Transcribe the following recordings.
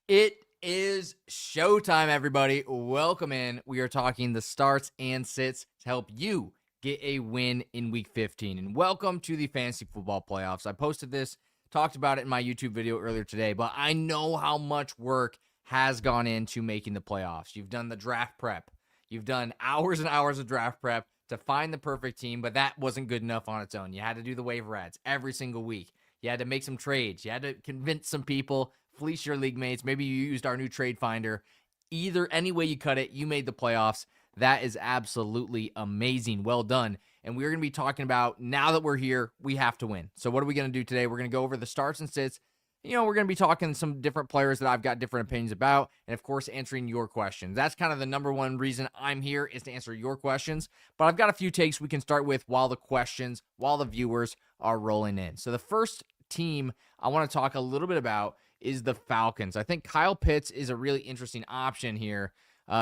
It is showtime, everybody. Welcome in. We are talking the starts and sits to help you get a win in week 15. And welcome to the fantasy football playoffs. I posted this, talked about it in my YouTube video earlier today, but I know how much work has gone into making the playoffs. You've done the draft prep. You've done hours and hours of draft prep to find the perfect team, but that wasn't good enough on its own. You had to do the waiver ads every single week. You had to make some trades. You had to convince some people, fleece your league mates. Maybe you used our new trade finder. Any way you cut it, you made the playoffs. That is absolutely amazing. Well done. And we're going to be talking about, now that we're here, we have to win. So what are we going to do today? We're going to go over the starts and sits. We're going to be talking some different players that I've got different opinions about, and of course, answering your questions. That's kind of the number one reason I'm here, is to answer your questions. But I've got a few takes we can start with while the viewers are rolling in. So the first team I want to talk a little bit about is the Falcons. I think Kyle Pitts is a really interesting option here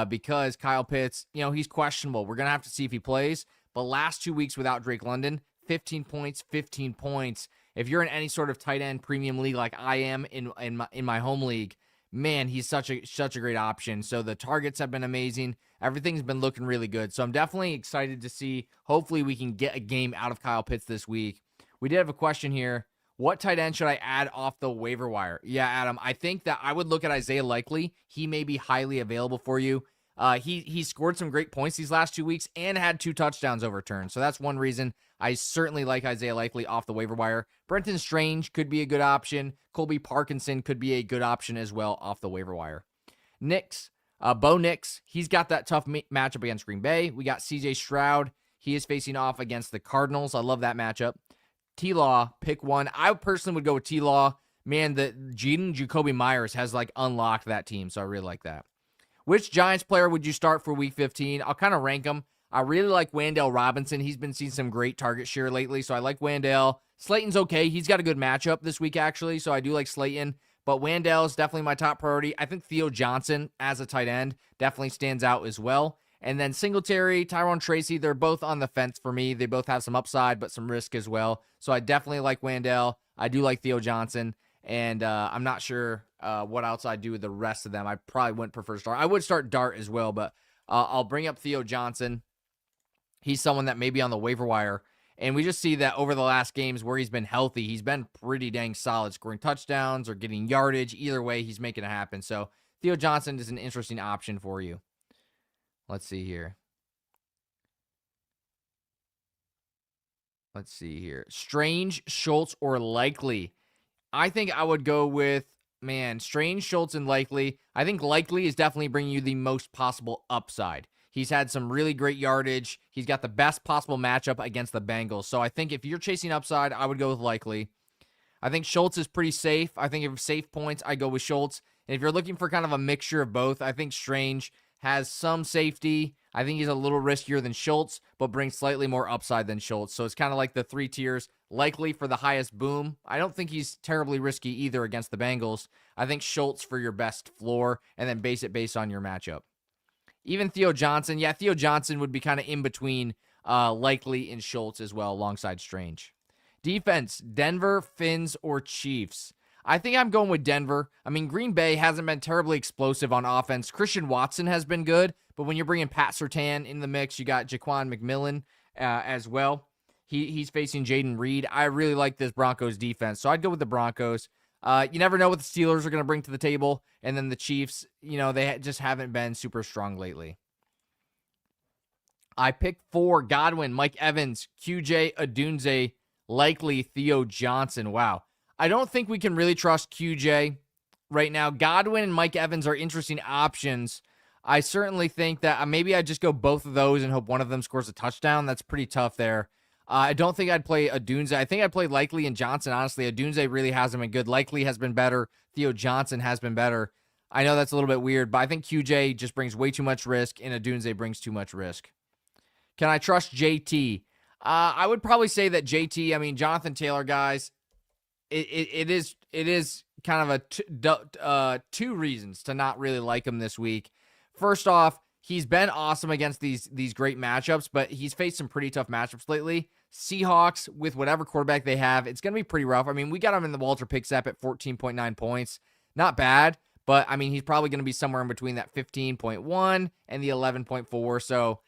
because Kyle Pitts, he's questionable. We're going to have to see if he plays. But last 2 weeks without Drake London, 15 points. If you're in any sort of tight end premium league like I am in my home league, man, he's such a great option. So the targets have been amazing. Everything's been looking really good. So I'm definitely excited to see. Hopefully we can get a game out of Kyle Pitts this week. We did have a question here. What tight end should I add off the waiver wire? Yeah, Adam, I think that I would look at Isaiah Likely. He may be highly available for you. He scored some great points these last 2 weeks and had 2 touchdowns overturned. So that's one reason I certainly like Isaiah Likely off the waiver wire. Brenton Strange could be a good option. Colby Parkinson could be a good option as well off the waiver wire. Bo Nix, he's got that tough matchup against Green Bay. We got CJ Stroud. He is facing off against the Cardinals. I love that matchup. T-Law, pick one. I personally would go with T-Law. Man, the Jacoby Myers has unlocked that team, so I really like that. Which Giants player would you start for week 15? I'll kind of rank them. I really like Wan'Dale Robinson. He's been seeing some great target share lately, so I like Wan'Dale. Slayton's okay. He's got a good matchup this week, actually, so I do like Slayton. But Wan'Dale is definitely my top priority. I think Theo Johnson as a tight end definitely stands out as well. And then Singletary, Tyrone Tracy, they're both on the fence for me. They both have some upside, but some risk as well. So I definitely like Wan'Dale. I do like Theo Johnson. And I'm not sure what else I'd do with the rest of them. I probably wouldn't prefer to start. I would start Dart as well, but I'll bring up Theo Johnson. He's someone that may be on the waiver wire. And we just see that over the last games where he's been healthy, he's been pretty dang solid, scoring touchdowns or getting yardage. Either way, he's making it happen. So Theo Johnson is an interesting option for you. Let's see here. Strange, Schultz, or Likely. I think I would go with, Strange, Schultz, and Likely. I think Likely is definitely bringing you the most possible upside. He's had some really great yardage. He's got the best possible matchup against the Bengals. So I think if you're chasing upside, I would go with Likely. I think Schultz is pretty safe. I think if safe points, I go with Schultz. And if you're looking for kind of a mixture of both, I think Strange has some safety. I think he's a little riskier than Schultz, but brings slightly more upside than Schultz. So it's kind of like the 3 tiers. Likely for the highest boom. I don't think he's terribly risky either against the Bengals. I think Schultz for your best floor, and then base it based on your matchup. Even Theo Johnson. Yeah, Theo Johnson would be kind of in between Likely and Schultz as well, alongside Strange. Defense, Denver, Fins, or Chiefs? I think I'm going with Denver. Green Bay hasn't been terribly explosive on offense. Christian Watson has been good, but when you're bringing Pat Surtain in the mix, you got Jaquan McMillan as well. He's facing Jaden Reed. I really like this Broncos defense, so I'd go with the Broncos. You never know what the Steelers are going to bring to the table, and then the Chiefs, they just haven't been super strong lately. I picked 4, Godwin, Mike Evans, QJ Adunze, Likely Theo Johnson. Wow. I don't think we can really trust QJ right now. Godwin and Mike Evans are interesting options. I certainly think that maybe I'd just go both of those and hope one of them scores a touchdown. That's pretty tough there. I don't think I'd play Adunze. I think I'd play Likely and Johnson, honestly. Adunze really hasn't been good. Likely has been better. Theo Johnson has been better. I know that's a little bit weird, but I think QJ just brings way too much risk, and Adunze brings too much risk. Can I trust JT? I would probably say that JT, Jonathan Taylor, guys, it is kind of 2 reasons to not really like him this week. First off, he's been awesome against these great matchups, but he's faced some pretty tough matchups lately. Seahawks, with whatever quarterback they have, it's going to be pretty rough. We got him in the Walter Pick Step at 14.9 points. Not bad, But, I mean, he's probably going to be somewhere in between that 15.1 and the 11.4. So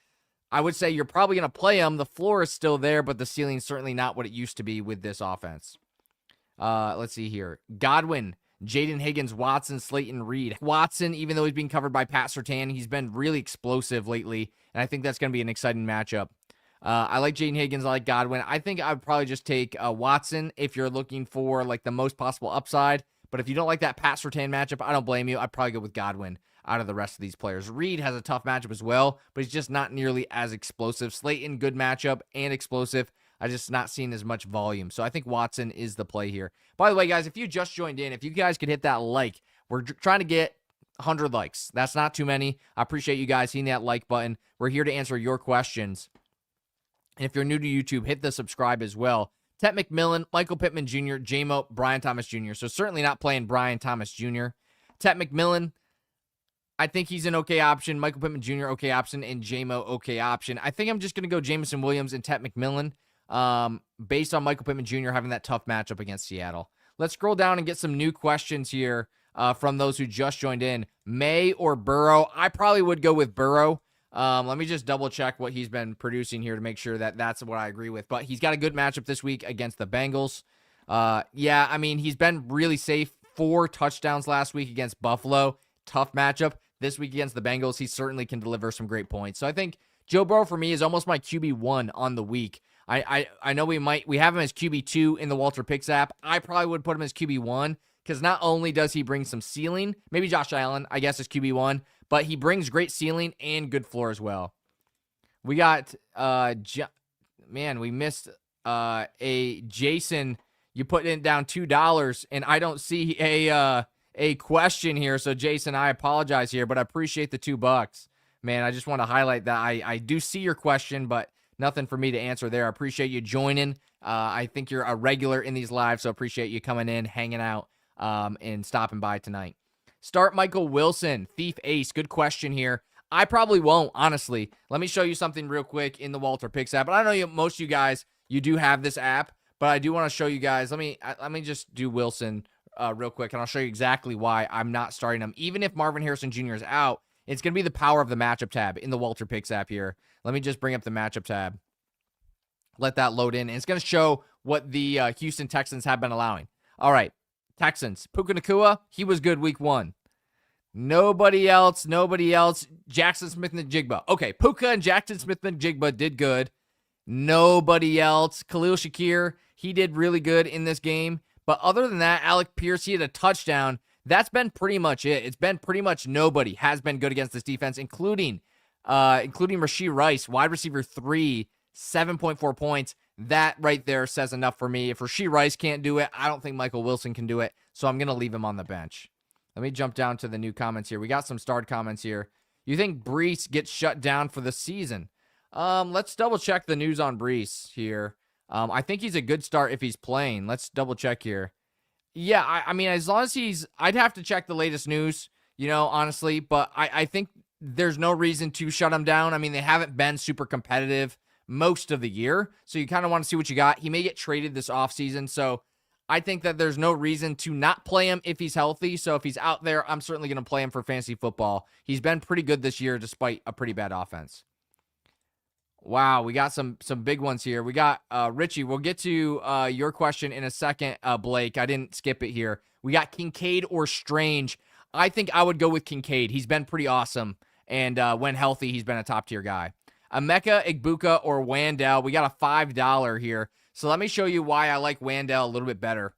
I would say you're probably going to play him. The floor is still there, but the ceiling's certainly not what it used to be with this offense. Let's see here. Godwin, Jaden Higgins, Watson, Slayton, Reed. Watson, even though he's being covered by Pat Surtain, he's been really explosive lately, and I think that's going to be an exciting matchup. I like Jaden Higgins. I like Godwin. I think I would probably just take Watson if you're looking for like the most possible upside. But if you don't like that Pat Surtain matchup, I don't blame you. I'd probably go with Godwin out of the rest of these players. Reed has a tough matchup as well, but he's just not nearly as explosive. Slayton, good matchup and explosive. I just not seeing as much volume. So I think Watson is the play here. By the way, guys, if you just joined in, if you guys could hit that like, we're trying to get 100 likes. That's not too many. I appreciate you guys hitting that like button. We're here to answer your questions. And if you're new to YouTube, hit the subscribe as well. Tet McMillan, Michael Pittman Jr., J-Mo, Brian Thomas Jr. So certainly not playing Brian Thomas Jr. Tet McMillan, I think he's an okay option. Michael Pittman Jr., okay option. And J-Mo, okay option. I think I'm just going to go Jameson Williams and Tet McMillan based on Michael Pittman Jr. having that tough matchup against Seattle. Let's scroll down and get some new questions here from those who just joined in. May or Burrow? I probably would go with Burrow. Let me just double check what he's been producing here to make sure that that's what I agree with. But he's got a good matchup this week against the Bengals. Yeah, I mean, he's been really safe. 4 touchdowns last week against Buffalo. Tough matchup. This week against the Bengals, he certainly can deliver some great points. So I think Joe Burrow for me is almost my QB1 on the week. I know we have him as QB2 in the Walter Picks app. I probably would put him as QB1 because not only does he bring some ceiling, maybe Josh Allen, I guess, is QB1, but he brings great ceiling and good floor as well. We got, we missed a Jason. You put it down $2, and I don't see a question here. So, Jason, I apologize here, but I appreciate the $2. Man, I just want to highlight that I do see your question, but nothing for me to answer there. I appreciate you joining. I think you're a regular in these lives, so appreciate you coming in, hanging out, and stopping by tonight. Start Michael Wilson, Thief Ace. Good question here. I probably won't, honestly. Let me show you something real quick in the Walter Picks app. But I know most of you guys, you do have this app, but I do want to show you guys. Let me just do Wilson real quick, and I'll show you exactly why I'm not starting him. Even if Marvin Harrison Jr. is out, it's going to be the power of the matchup tab in the Walter Picks app here. Let me just bring up the matchup tab. Let that load in. And it's going to show what the Houston Texans have been allowing. All right. Texans. Puka Nacua, he was good week 1. Nobody else. Jackson Smith-Njigba. Okay, Puka and Jackson Smith-Njigba did good. Nobody else. Khalil Shakir, he did really good in this game. But other than that, Alec Pierce, he had a touchdown. That's been pretty much it. It's been pretty much nobody has been good against this defense, including Rashee Rice, wide receiver 3, 7.4 points. That right there says enough for me. If Rashee Rice can't do it, I don't think Michael Wilson can do it. So I'm going to leave him on the bench. Let me jump down to the new comments here. We got some starred comments here. You think Brees gets shut down for the season? Let's double check the news on Brees here. I think he's a good start if he's playing. Let's double check here. Yeah, I mean, as long as I'd have to check the latest news, honestly, but I think there's no reason to shut him down. I mean, they haven't been super competitive most of the year, so you kind of want to see what you got. He may get traded this offseason, so I think that there's no reason to not play him if he's healthy. So if he's out there, I'm certainly going to play him for fantasy football. He's been pretty good this year despite a pretty bad offense. Wow, we got some big ones here. We got Richie. We'll get to your question in a second, Blake. I didn't skip it here. We got Kincaid or Strange. I think I would go with Kincaid. He's been pretty awesome, and when healthy, he's been a top-tier guy. Emeka Egbuka or Wandell. We got a $5 here. So let me show you why I like Wandell a little bit better.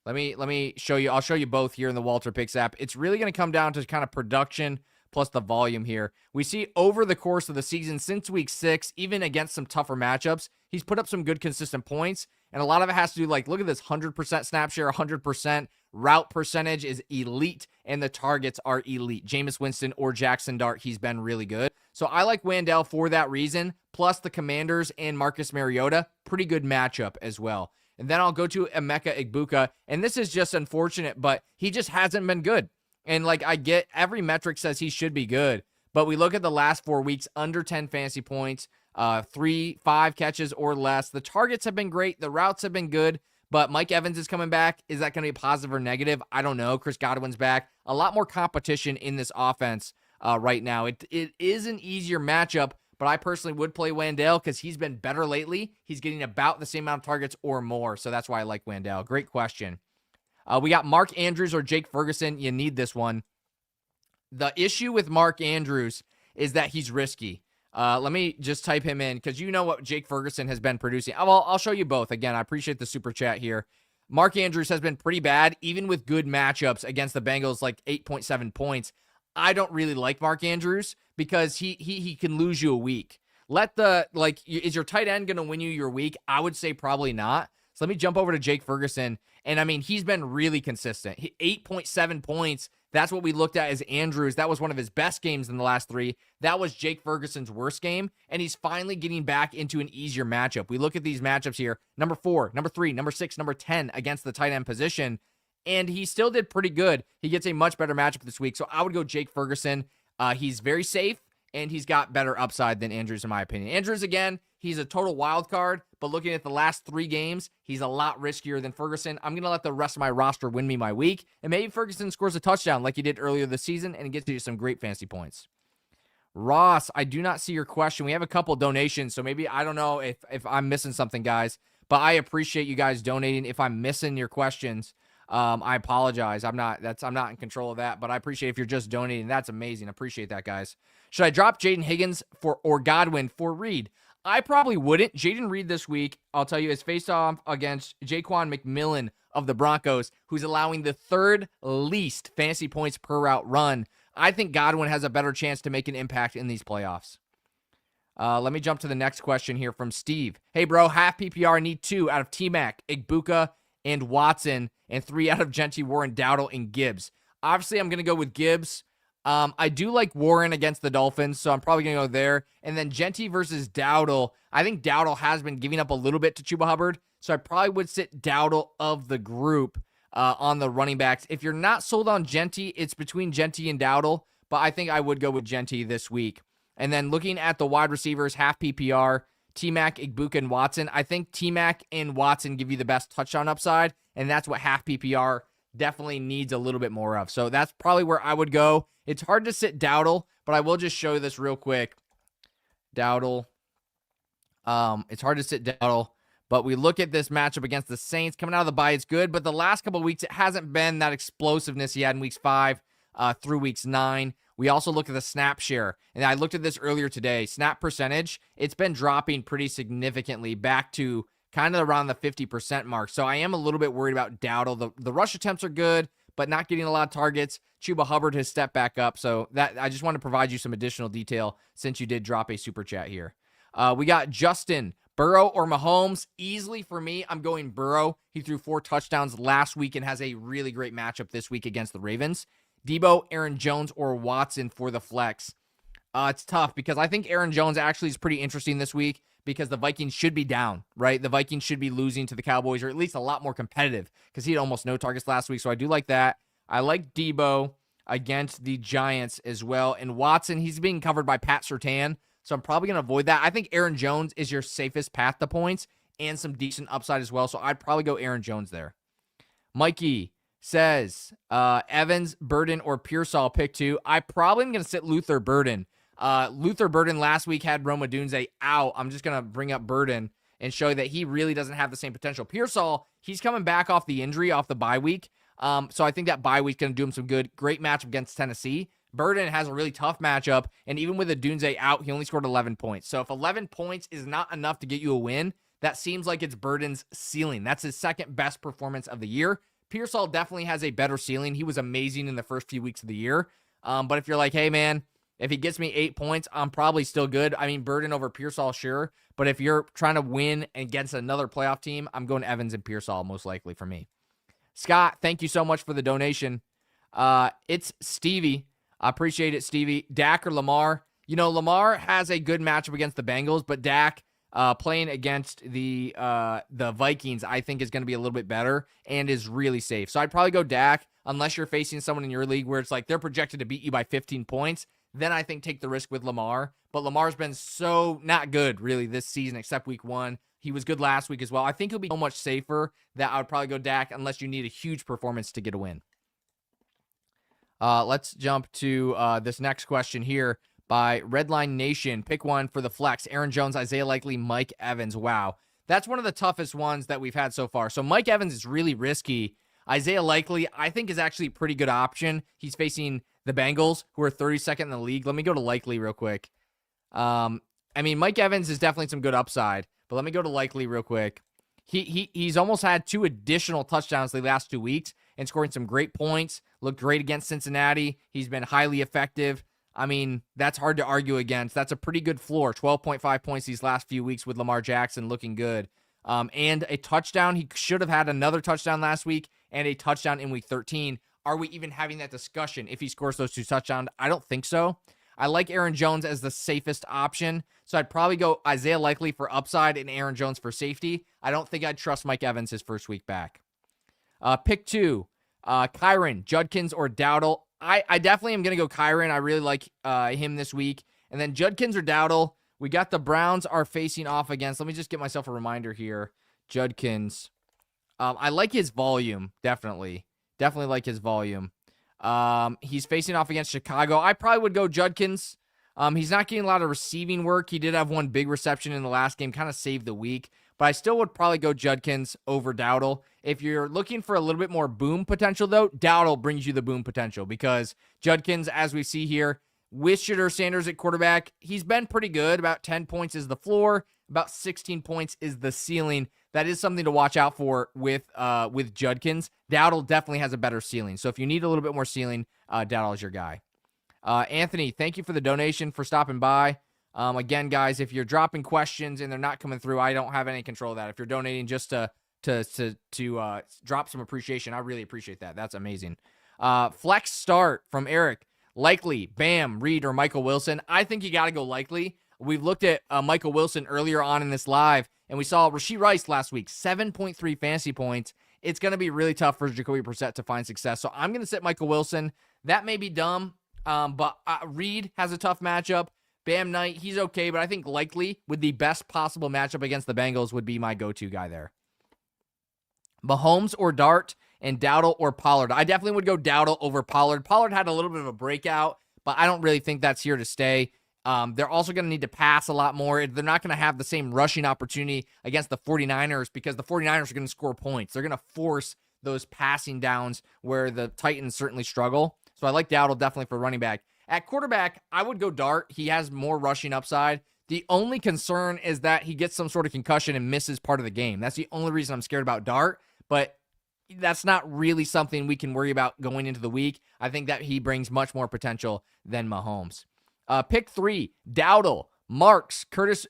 Let me show you. I'll show you both here in the Walter Picks app. It's really going to come down to kind of production plus the volume here. We see over the course of the season, since week 6, even against some tougher matchups, he's put up some good consistent points. And a lot of it has to do, look at this 100% snap share, 100%. Route percentage is elite, and the targets are elite. Jameis Winston or Jackson Dart, he's been really good. So I like Wandell for that reason, plus the Commanders and Marcus Mariota, pretty good matchup as well. And then I'll go to Emeka Egbuka, and this is just unfortunate, but he just hasn't been good. And I get every metric says he should be good, but we look at the last 4 weeks, under 10 fantasy points, 3-5 catches or less. The targets have been great. The routes have been good, But Mike Evans is coming back. Is that going to be positive or negative? I don't know. Chris Godwin's back. A lot more competition in this offense right now. It is an easier matchup, but I personally would play Wandale because he's been better lately. He's getting about the same amount of targets or more, so that's why I like Wandale. Great question. We got Mark Andrews or Jake Ferguson. You need this one. The issue with Mark Andrews is that he's risky. Let me just type him in because you know what Jake Ferguson has been producing. I'll show you both. Again, I appreciate the super chat here. Mark Andrews has been pretty bad, even with good matchups against the Bengals, like 8.7 points. I don't really like Mark Andrews because he can lose you a week. Is your tight end going to win you your week? I would say probably not. So let me jump over to Jake Ferguson. And I mean, he's been really consistent. 8.7 points. That's what we looked at as Andrews. That was one of his best games in the last 3. That was Jake Ferguson's worst game. And he's finally getting back into an easier matchup. We look at these matchups here. Number 4, number 3, number 6, number 10 against the tight end position. And he still did pretty good. He gets a much better matchup this week. So I would go Jake Ferguson. He's very safe, and he's got better upside than Andrews, in my opinion. Andrews, again, he's a total wild card, but looking at the last 3 games, he's a lot riskier than Ferguson. I'm going to let the rest of my roster win me my week, and maybe Ferguson scores a touchdown like he did earlier this season, and he gets you some great fantasy points. Ross, I do not see your question. We have a couple donations, so maybe I don't know if I'm missing something, guys, but I appreciate you guys donating. If I'm missing your questions, I apologize. I'm not in control of that, but I appreciate if you're just donating. That's amazing. I appreciate that, guys. Should I drop Jaden Higgins or Godwin for Reed? I probably wouldn't. Jaden Reed this week, I'll tell you, is faced off against Jaquan McMillan of the Broncos, who's allowing the 3rd least fantasy points per route run. I think Godwin has a better chance to make an impact in these playoffs. Let me jump to the next question here from Steve. Hey, bro, half PPR, need 2 out of T-Mac, Igbuka, and Watson, and 3 out of Genty, Warren, Dowdle, and Gibbs. Obviously, I'm going to go with Gibbs. I do like Warren against the Dolphins, so I'm probably going to go there. And then Genty versus Dowdle. I think Dowdle has been giving up a little bit to Chuba Hubbard, so I probably would sit Dowdle of the group on the running backs. If you're not sold on Genty, it's between Genty and Dowdle, but I think I would go with Genty this week. And then looking at the wide receivers, half PPR, T-Mac, Igbuka, and Watson. I think T-Mac and Watson give you the best touchdown upside, and that's what half PPR definitely needs a little bit more of. So that's probably where I would go. It's hard to sit Dowdle, but I will just show you this real quick. Dowdle. It's hard to sit Dowdle, but we look at this matchup against the Saints. Coming out of the bye, it's good, but the last couple of weeks, it hasn't been that explosiveness he had in weeks 5 through weeks 9. We also look at the snap share, and I looked at this earlier today. Snap percentage, it's been dropping pretty significantly back to kind of around the 50% mark. So I am a little bit worried about Dowdle. The rush attempts are good, but not getting a lot of targets. Chuba Hubbard has stepped back up. So that I just want to provide you some additional detail since you did drop a super chat here. We got Justin, Burrow or Mahomes. Easily for me, I'm going Burrow. He threw 4 touchdowns last week and has a really great matchup this week against the Ravens. Debo, Aaron Jones, or Watson for the flex. It's tough because I think Aaron Jones actually is pretty interesting this week because the Vikings should be down, right? The Vikings should be losing to the Cowboys, or at least a lot more competitive because he had almost no targets last week. So I do like that. I like Debo against the Giants as well. And Watson, he's being covered by Pat Surtain, so I'm probably going to avoid that. I think Aaron Jones is your safest path to points and some decent upside as well. So I'd probably go Aaron Jones there. Mikey says, Evans, Burden, or Pearsall pick 2. I probably am going to sit Luther Burden. Luther Burden last week had Rome Odunze out. I'm just going to bring up Burden and show you that he really doesn't have the same potential. Pearsall, he's coming back off the injury, off the bye week. So I think that bye week's going to do him some good. Great matchup against Tennessee. Burden has a really tough matchup, and even with Odunze out, he only scored 11 points. So if 11 points is not enough to get you a win, that seems like it's Burden's ceiling. That's his second best performance of the year. Pearsall definitely has a better ceiling. He was amazing in the first few weeks of the year. But if you're like, hey, man, if he gets me 8 points, I'm probably still good. I mean, Burden over Pearsall, sure. But if you're trying to win against another playoff team, I'm going Evans and Pearsall most likely for me. Scott, thank you so much for the donation. It's Stevie. I appreciate it, Stevie. Dak or Lamar? You know, Lamar has a good matchup against the Bengals, but Dak, playing against the Vikings, I think is going to be a little bit better and is really safe. So I'd probably go Dak unless you're facing someone in your league where it's like they're projected to beat you by 15 points. Then I think take the risk with Lamar. But Lamar's been so not good really this season except week 1. He was good last week as well. I think he'll be so much safer that I would probably go Dak unless you need a huge performance to get a win. Let's jump to this next question here by Redline Nation. Pick one for the flex. Aaron Jones, Isaiah Likely, Mike Evans. Wow. That's one of the toughest ones that we've had so far. So Mike Evans is really risky. Isaiah Likely, I think, is actually a pretty good option. He's facing the Bengals, who are 32nd in the league. Let me go to Likely real quick. I mean, Mike Evans is definitely some good upside, but let me go to Likely real quick. He's almost had 2 additional touchdowns the last 2 weeks and scoring some great points. Looked great against Cincinnati. He's been highly effective. I mean, that's hard to argue against. That's a pretty good floor. 12.5 points these last few weeks with Lamar Jackson looking good. And a touchdown. He should have had another touchdown last week and a touchdown in week 13. Are we even having that discussion if he scores those 2 touchdowns? I don't think so. I like Aaron Jones as the safest option, so I'd probably go Isaiah Likely for upside and Aaron Jones for safety. I don't think I'd trust Mike Evans his first week back. Pick 2, Kyron, Judkins, or Dowdle. I definitely am going to go Kyron. I really like him this week. And then Judkins or Dowdle, we got the Browns are facing off against. Let me just get myself a reminder here. Judkins. I like his volume, definitely. Definitely like his volume. He's facing off against Chicago. I probably would go Judkins. He's not getting a lot of receiving work. He did have 1 big reception in the last game, kind of saved the week. But I still would probably go Judkins over Dowdle. If you're looking for a little bit more boom potential, though, Dowdle brings you the boom potential because Judkins, as we see here, with Shedeur Sanders at quarterback, he's been pretty good. About 10 points is the floor. About 16 points is the ceiling. That is something to watch out for with Judkins. Dowdle definitely has a better ceiling. So if you need a little bit more ceiling, Dowdle is your guy. Anthony, thank you for the donation, for stopping by. Again, guys, if you're dropping questions and they're not coming through, I don't have any control of that. If you're donating just to drop some appreciation, I really appreciate that. That's amazing. Flex start from Eric. Likely, Bam, Reed, or Michael Wilson. I think you got to go Likely. We've looked at Michael Wilson earlier on in this live, and we saw Rashee Rice last week, 7.3 fantasy points. It's going to be really tough for Jacoby Brissett to find success. So I'm going to sit Michael Wilson. That may be dumb, but Reed has a tough matchup. Bam Knight, he's okay, but I think Likely with the best possible matchup against the Bengals would be my go-to guy there. Mahomes or Dart, and Dowdle or Pollard. I definitely would go Dowdle over Pollard. Pollard had a little bit of a breakout, but I don't really think that's here to stay. They're also going to need to pass a lot more. They're not going to have the same rushing opportunity against the 49ers because the 49ers are going to score points. They're going to force those passing downs where the Titans certainly struggle. So I like Dowdle definitely for running back. At quarterback, I would go Dart. He has more rushing upside. The only concern is that he gets some sort of concussion and misses part of the game. That's the only reason I'm scared about Dart, but that's not really something we can worry about going into the week. I think that he brings much more potential than Mahomes. Pick 3, Dowdle, Marks, Chris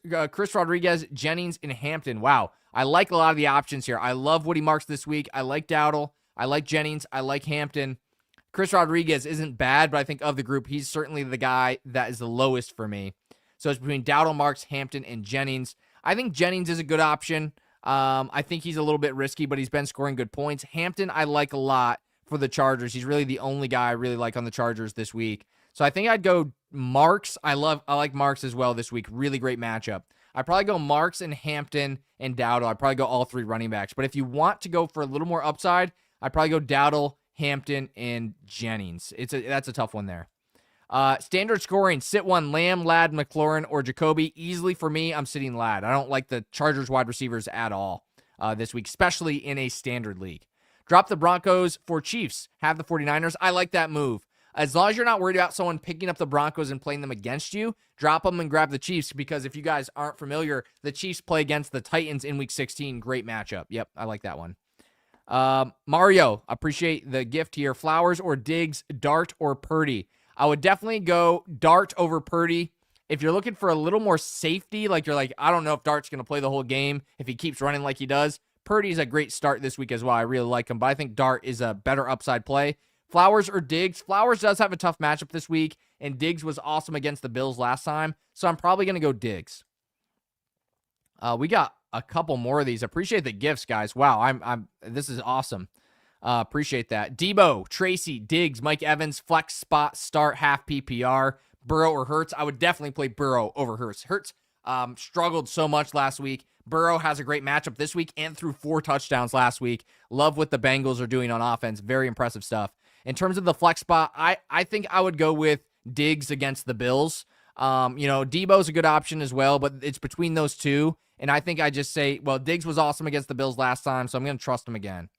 Rodriguez, Jennings, and Hampton. Wow, I like a lot of the options here. I love Woody Marks this week. I like Dowdle. I like Jennings. I like Hampton. Chris Rodriguez isn't bad, but I think of the group, he's certainly the guy that is the lowest for me. So it's between Dowdle, Marks, Hampton, and Jennings. I think Jennings is a good option. I think he's a little bit risky, but he's been scoring good points. Hampton, I like a lot for the Chargers. He's really the only guy I really like on the Chargers this week. So I think I'd go Marks. I like Marks as well this week. Really great matchup. I'd probably go Marks and Hampton and Dowdle. I'd probably go all 3 running backs. But if you want to go for a little more upside, I'd probably go Dowdle, Hampton, and Jennings. That's a tough one there. Standard scoring, sit 1, Lamb, Ladd, McLaurin, or Jacoby. Easily for me, I'm sitting Ladd. I don't like the Chargers wide receivers at all this week, especially in a standard league. Drop the Broncos for Chiefs. Have the 49ers. I like that move. As long as you're not worried about someone picking up the Broncos and playing them against you, drop them and grab the Chiefs, because if you guys aren't familiar, the Chiefs play against the Titans in Week 16. Great matchup. Yep, I like that one. Mario, appreciate the gift here. Flowers or Diggs, Dart or Purdy. I would definitely go Dart over Purdy. If you're looking for a little more safety, like you're like, I don't know if Dart's going to play the whole game if he keeps running like he does, Purdy's a great start this week as well. I really like him, but I think Dart is a better upside play. Flowers or Diggs. Flowers does have a tough matchup this week, and Diggs was awesome against the Bills last time, so I'm probably going to go Diggs. We got a couple more of these. Appreciate the gifts, guys. Wow, this is awesome. Appreciate that. Debo, Tracy, Diggs, Mike Evans, flex spot, start, half PPR, Burrow or Hurts. I would definitely play Burrow over Hurts. Hurts struggled so much last week. Burrow has a great matchup this week and threw 4 touchdowns last week. Love what the Bengals are doing on offense. Very impressive stuff. In terms of the flex spot, I think I would go with Diggs against the Bills. Debo's a good option as well, but it's between those two. And I think I just say, well, Diggs was awesome against the Bills last time, so I'm going to trust him again.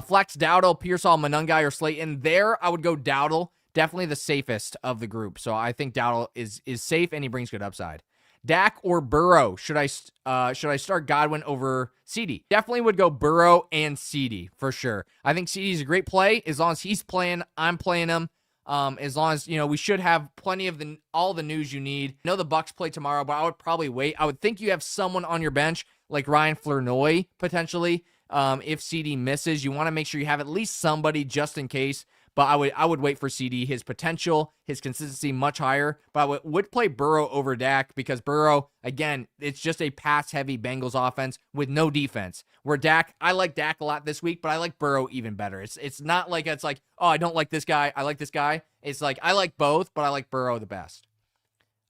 Flex, Dowdle, Pearsall, Monungai, or Slayton. There, I would go Dowdle. Definitely the safest of the group. So I think Dowdle is safe, and he brings good upside. Dak or Burrow? Should I start Godwin over CD? Definitely would go Burrow and CD for sure. I think CD's a great play. As long as he's playing, I'm playing him. As long as, we should have plenty of all the news you need. I know the Bucs play tomorrow, but I would probably wait. I would think you have someone on your bench like Ryan Flournoy potentially. If CD misses, you want to make sure you have at least somebody just in case. But I would wait for CD. His potential, his consistency much higher. But I would play Burrow over Dak because Burrow, again, it's just a pass-heavy Bengals offense with no defense. Where Dak, I like Dak a lot this week, but I like Burrow even better. It's not like it's like, oh, I don't like this guy, I like this guy. It's like I like both, but I like Burrow the best.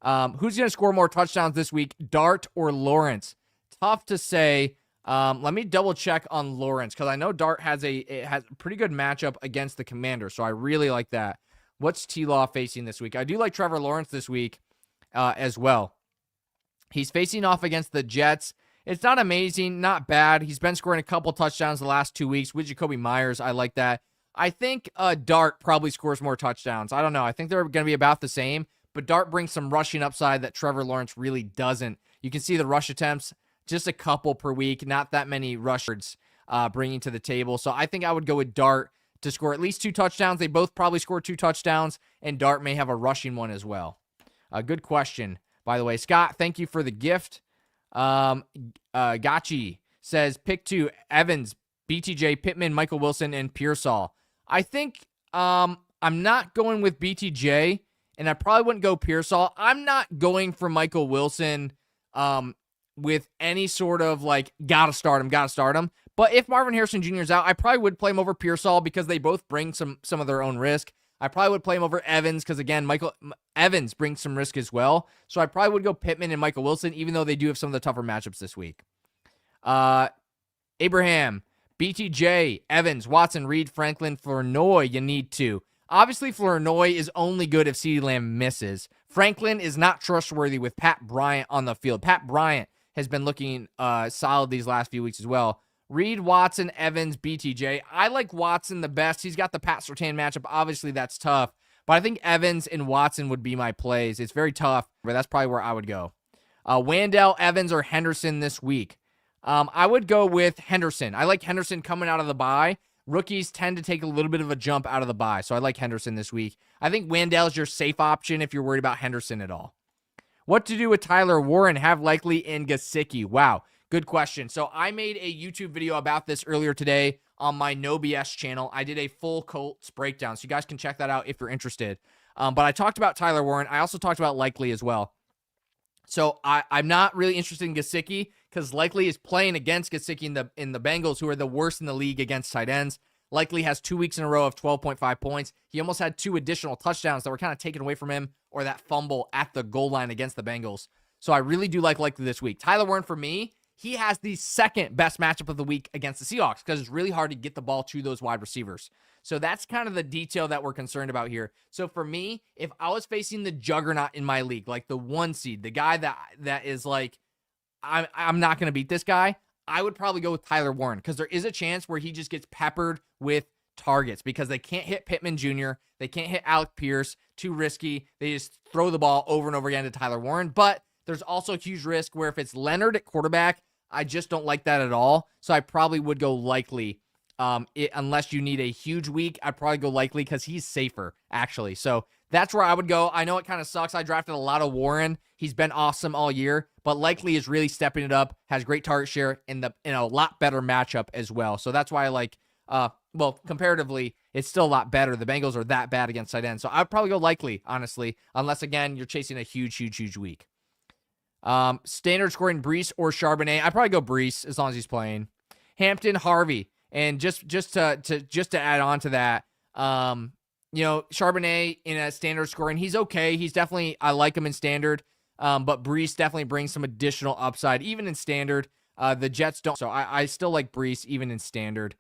Who's going to score more touchdowns this week, Dart or Lawrence? Tough to say. Let me double check on Lawrence because I know Dart has a pretty good matchup against the Commanders, so I really like that. What's T-Law facing this week? I do like Trevor Lawrence this week as well. He's facing off against the Jets. It's not amazing, not bad. He's been scoring a couple touchdowns the last 2 weeks with Jacoby Myers. I like that. I think Dart probably scores more touchdowns. I don't know. I think they're going to be about the same, but Dart brings some rushing upside that Trevor Lawrence really doesn't. You can see the rush attempts. Just a couple per week, not that many rushers bringing to the table. So I think I would go with Dart to score at least 2 touchdowns. They both probably score 2 touchdowns, and Dart may have a rushing one as well. Good question, by the way. Scott, thank you for the gift. Gachi says, pick 2, Evans, BTJ, Pittman, Michael Wilson, and Pearsall. I think I'm not going with BTJ, and I probably wouldn't go Pearsall. I'm not going for Michael Wilson with any sort of like, gotta start him. But if Marvin Harrison Jr. is out, I probably would play him over Pearsall because they both bring some of their own risk. I probably would play him over Evans because, again, Evans brings some risk as well. So I probably would go Pittman and Michael Wilson, even though they do have some of the tougher matchups this week. Abraham, BTJ, Evans, Watson, Reed, Franklin, Flournoy, you need to. Obviously, Flournoy is only good if CeeDee Lamb misses. Franklin is not trustworthy with Pat Bryant on the field. Pat Bryant has been looking solid these last few weeks as well. Reed, Watson, Evans, BTJ. I like Watson the best. He's got the Pat Surtain matchup. Obviously, that's tough. But I think Evans and Watson would be my plays. It's very tough, but that's probably where I would go. Wandell, Evans, or Henderson this week. I would go with Henderson. I like Henderson coming out of the bye. Rookies tend to take a little bit of a jump out of the bye, so I like Henderson this week. I think Wandell is your safe option if you're worried about Henderson at all. What to do with Tyler Warren, have Likely and Gesicki? Wow, good question. So I made a YouTube video about this earlier today on my NOBS channel. I did a full Colts breakdown, so you guys can check that out if you're interested. But I talked about Tyler Warren. I also talked about Likely as well. So I'm not really interested in Gesicki because Likely is playing against Gesicki in the Bengals, who are the worst in the league against tight ends. Likely has 2 weeks in a row of 12.5 points. He almost had 2 additional touchdowns that were kind of taken away from him, or that fumble at the goal line against the Bengals. So I really do like Likely this week. Tyler Warren, for me, he has the second best matchup of the week against the Seahawks because it's really hard to get the ball to those wide receivers. So that's kind of the detail that we're concerned about here. So for me, if I was facing the juggernaut in my league, like the 1 seed, the guy that is like, I'm not going to beat this guy, I would probably go with Tyler Warren because there is a chance where he just gets peppered with targets because they can't hit Pittman Jr., they can't hit Alec Pierce, too risky. They just throw the ball over and over again to Tyler Warren. But there's also a huge risk where if it's Leonard at quarterback, I just don't like that at all. So I probably would go Likely. Unless you need a huge week, I'd probably go Likely because he's safer, actually. So that's where I would go. I know it kind of sucks. I drafted a lot of Warren. He's been awesome all year, but Likely is really stepping it up, has great target share in a lot better matchup as well. So that's why I like, comparatively, it's still a lot better. The Bengals are that bad against tight ends. So I'd probably go Likely, honestly, unless, again, you're chasing a huge week. Standard scoring Brees or Charbonnet. I'd probably go Brees as long as he's playing. Hampton, Harvey. And just to add on to that, Charbonnet in a standard scoring, he's okay. He's definitely, I like him in standard. But Brees definitely brings some additional upside, even in standard. The Jets don't. So I still like Brees even in standard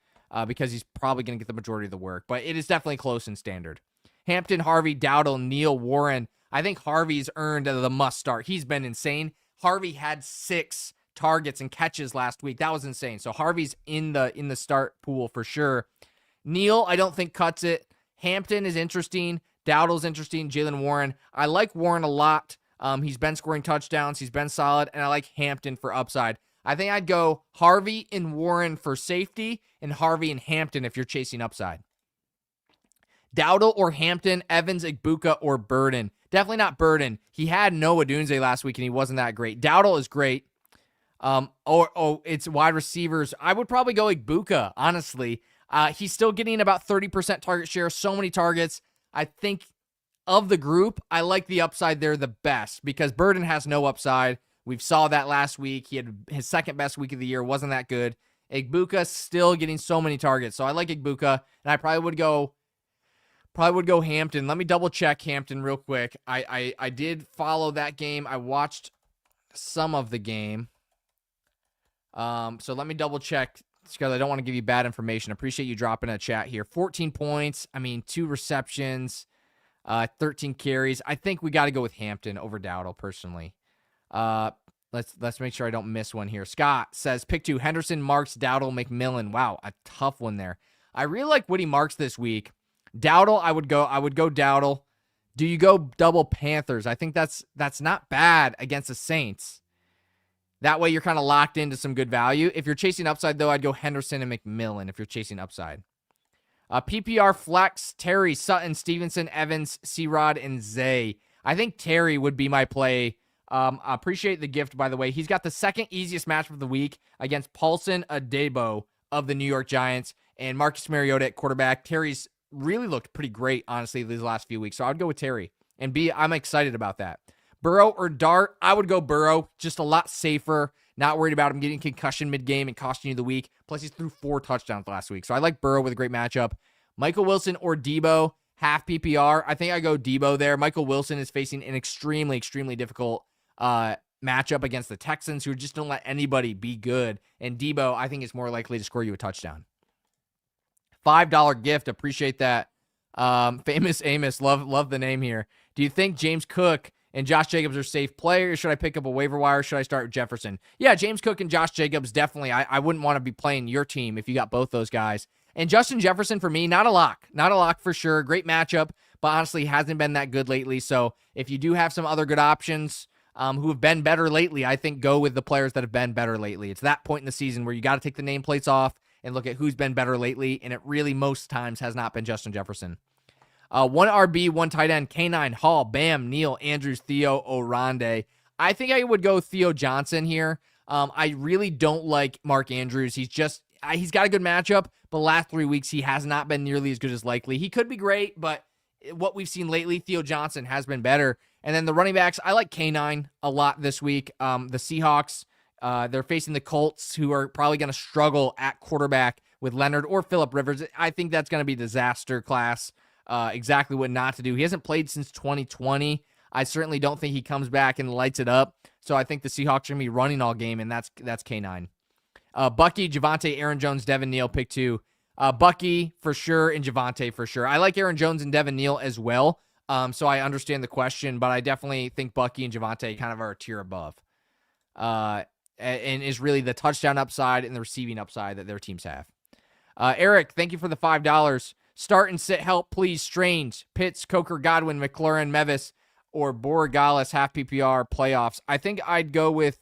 because he's probably going to get the majority of the work. But it is definitely close in standard. Hampton, Harvey, Dowdle, Neal, Warren. I think Harvey's earned the must start. He's been insane. Harvey had 6 targets and catches last week. That was insane. So Harvey's in the start pool for sure. Neal, I don't think cuts it. Hampton is interesting. Dowdle's interesting. Jalen Warren. I like Warren a lot. He's been scoring touchdowns. He's been solid. And I like Hampton for upside. I think I'd go Harvey and Warren for safety and Harvey and Hampton if you're chasing upside. Dowdle or Hampton, Evans, Igbuka, or Burden. Definitely not Burden. He had Noah Dunze last week, and he wasn't that great. Dowdle is great. It's wide receivers. I would probably go Igbuka, honestly. He's still getting about 30% target share, so many targets. I think of the group, I like the upside there the best because Burden has no upside. We saw that last week. He had his second best week of the year. Wasn't that good. Igbuka still getting so many targets. So I like Igbuka, and I probably would go Hampton. Let me double check Hampton real quick. I did follow that game. I watched some of the game. So let me double check because I don't want to give you bad information. Appreciate you dropping a chat here. 14 points. 2 receptions, 13 carries. I think we got to go with Hampton over Dowdle personally. Let's make sure I don't miss one here. Scott says pick 2: Henderson, Marks, Dowdle, McMillan. Wow, a tough one there. I really like Woody Marks this week. Dowdle, I would go Dowdle. Do you go double Panthers? I think that's not bad against the Saints. That way you're kind of locked into some good value. If you're chasing upside, though, I'd go Henderson and McMillan if you're chasing upside. PPR flex, Terry, Sutton, Stevenson, Evans, C-Rod, and Zay. I think Terry would be my play. I appreciate the gift, by the way. He's got the second easiest matchup of the week against Paulson Adebo of the New York Giants and Marcus Mariota at quarterback. Terry's really looked pretty great, honestly, these last few weeks. So I'd go with Terry. And B, I'm excited about that. Burrow or Dart, I would go Burrow. Just a lot safer. Not worried about him getting concussion mid-game and costing you the week. Plus, he threw 4 touchdowns last week. So I like Burrow with a great matchup. Michael Wilson or Debo, half PPR. I think I go Debo there. Michael Wilson is facing an extremely, extremely difficult matchup against the Texans, who just don't let anybody be good. And Debo, I think, is more likely to score you a touchdown. $5 gift. Appreciate that. Famous Amos. Love the name here. Do you think James Cook and Josh Jacobs are safe players? Should I pick up a waiver wire? Should I start with Jefferson? Yeah, James Cook and Josh Jacobs, definitely. I wouldn't want to be playing your team if you got both those guys. And Justin Jefferson, for me, not a lock. Not a lock for sure. Great matchup, but honestly hasn't been that good lately. So if you do have some other good options who have been better lately, I think go with the players that have been better lately. It's that point in the season where you got to take the nameplates off and look at who's been better lately, and it really most times has not been Justin Jefferson. 1 RB, 1 tight end, K9, Hall, Bam, Neal, Andrews, Theo, Orande. I think I would go Theo Johnson here. I really don't like Mark Andrews. He's got a good matchup, but last 3 weeks he has not been nearly as good as likely. He could be great, but what we've seen lately, Theo Johnson has been better. And then the running backs, I like K9 a lot this week. The Seahawks, they're facing the Colts, who are probably going to struggle at quarterback with Leonard or Phillip Rivers. I think that's going to be disaster class. Exactly what not to do. He hasn't played since 2020. I certainly don't think he comes back and lights it up. So I think the Seahawks are going to be running all game, and that's K9. Bucky, Javonte, Aaron Jones, Devin Neal, pick 2. Bucky for sure and Javonte for sure. I like Aaron Jones and Devin Neal as well. So I understand the question, but I definitely think Bucky and Javonte kind of are a tier above. And is really the touchdown upside and the receiving upside that their teams have. Eric, thank you for the $5. Start and sit help, please. Strange, Pitts, Coker, Godwin, McLaurin, Mevis, or Borregales, half PPR playoffs. I think I'd go with,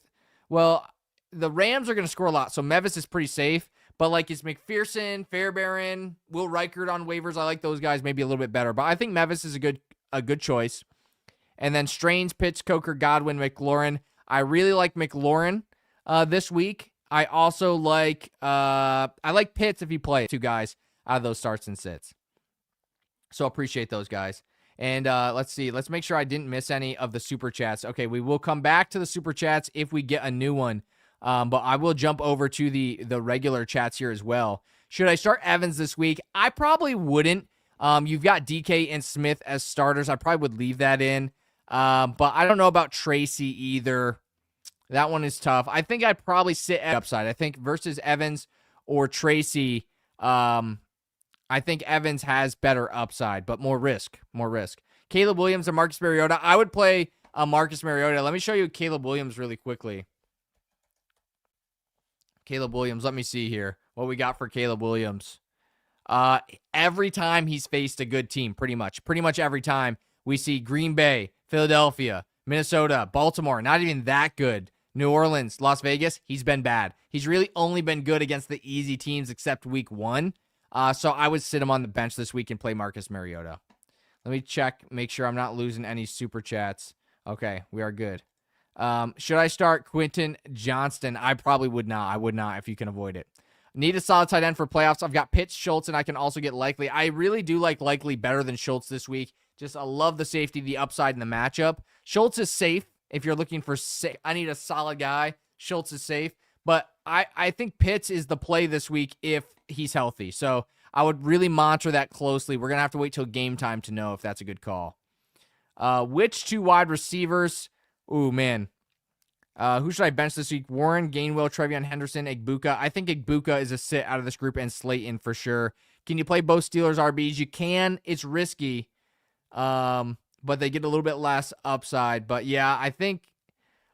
the Rams are going to score a lot, so Mevis is pretty safe. But it's McPherson, Fairbairn, Will Reichert on waivers. I like those guys maybe a little bit better. But I think Mevis is a good choice. And then Strange, Pitts, Coker, Godwin, McLaurin. I really like McLaurin this week. I also like Pitts if he plays 2 guys out of those starts and sits. So appreciate those guys. And let's see. Let's make sure I didn't miss any of the super chats. Okay, we will come back to the super chats if we get a new one. But I will jump over to the regular chats here as well. Should I start Evans this week? I probably wouldn't. You've got DK and Smith as starters. I probably would leave that in. But I don't know about Tracy either. That one is tough. I think I'd probably sit at upside. I think versus Evans or Tracy, I think Evans has better upside, but more risk. Caleb Williams and Marcus Mariota. I would play Marcus Mariota. Let me show you Caleb Williams really quickly. Caleb Williams, let me see here what we got for Caleb Williams. Every time he's faced a good team, pretty much every time, we see Green Bay, Philadelphia, Minnesota, Baltimore, not even that good. New Orleans, Las Vegas, he's been bad. He's really only been good against the easy teams except week 1. So I would sit him on the bench this week and play Marcus Mariota. Let me check, make sure I'm not losing any super chats. Okay, we are good. Should I start Quentin Johnston? I probably would not. I would not if you can avoid it. Need a solid tight end for playoffs. I've got Pitts, Schultz, and I can also get Likely. I really do like Likely better than Schultz this week. Just I love the safety, the upside, and the matchup. Schultz is safe if you're looking for I need a solid guy. Schultz is safe. But I think Pitts is the play this week if he's healthy. So I would really monitor that closely. We're going to have to wait till game time to know if that's a good call. Which 2 wide receivers? Ooh, man. Who should I bench this week? Warren, Gainwell, Trevion Henderson, Igbuka. I think Igbuka is a sit out of this group, and Slayton for sure. Can you play both Steelers RBs? You can. It's risky, but they get a little bit less upside. But, yeah, I think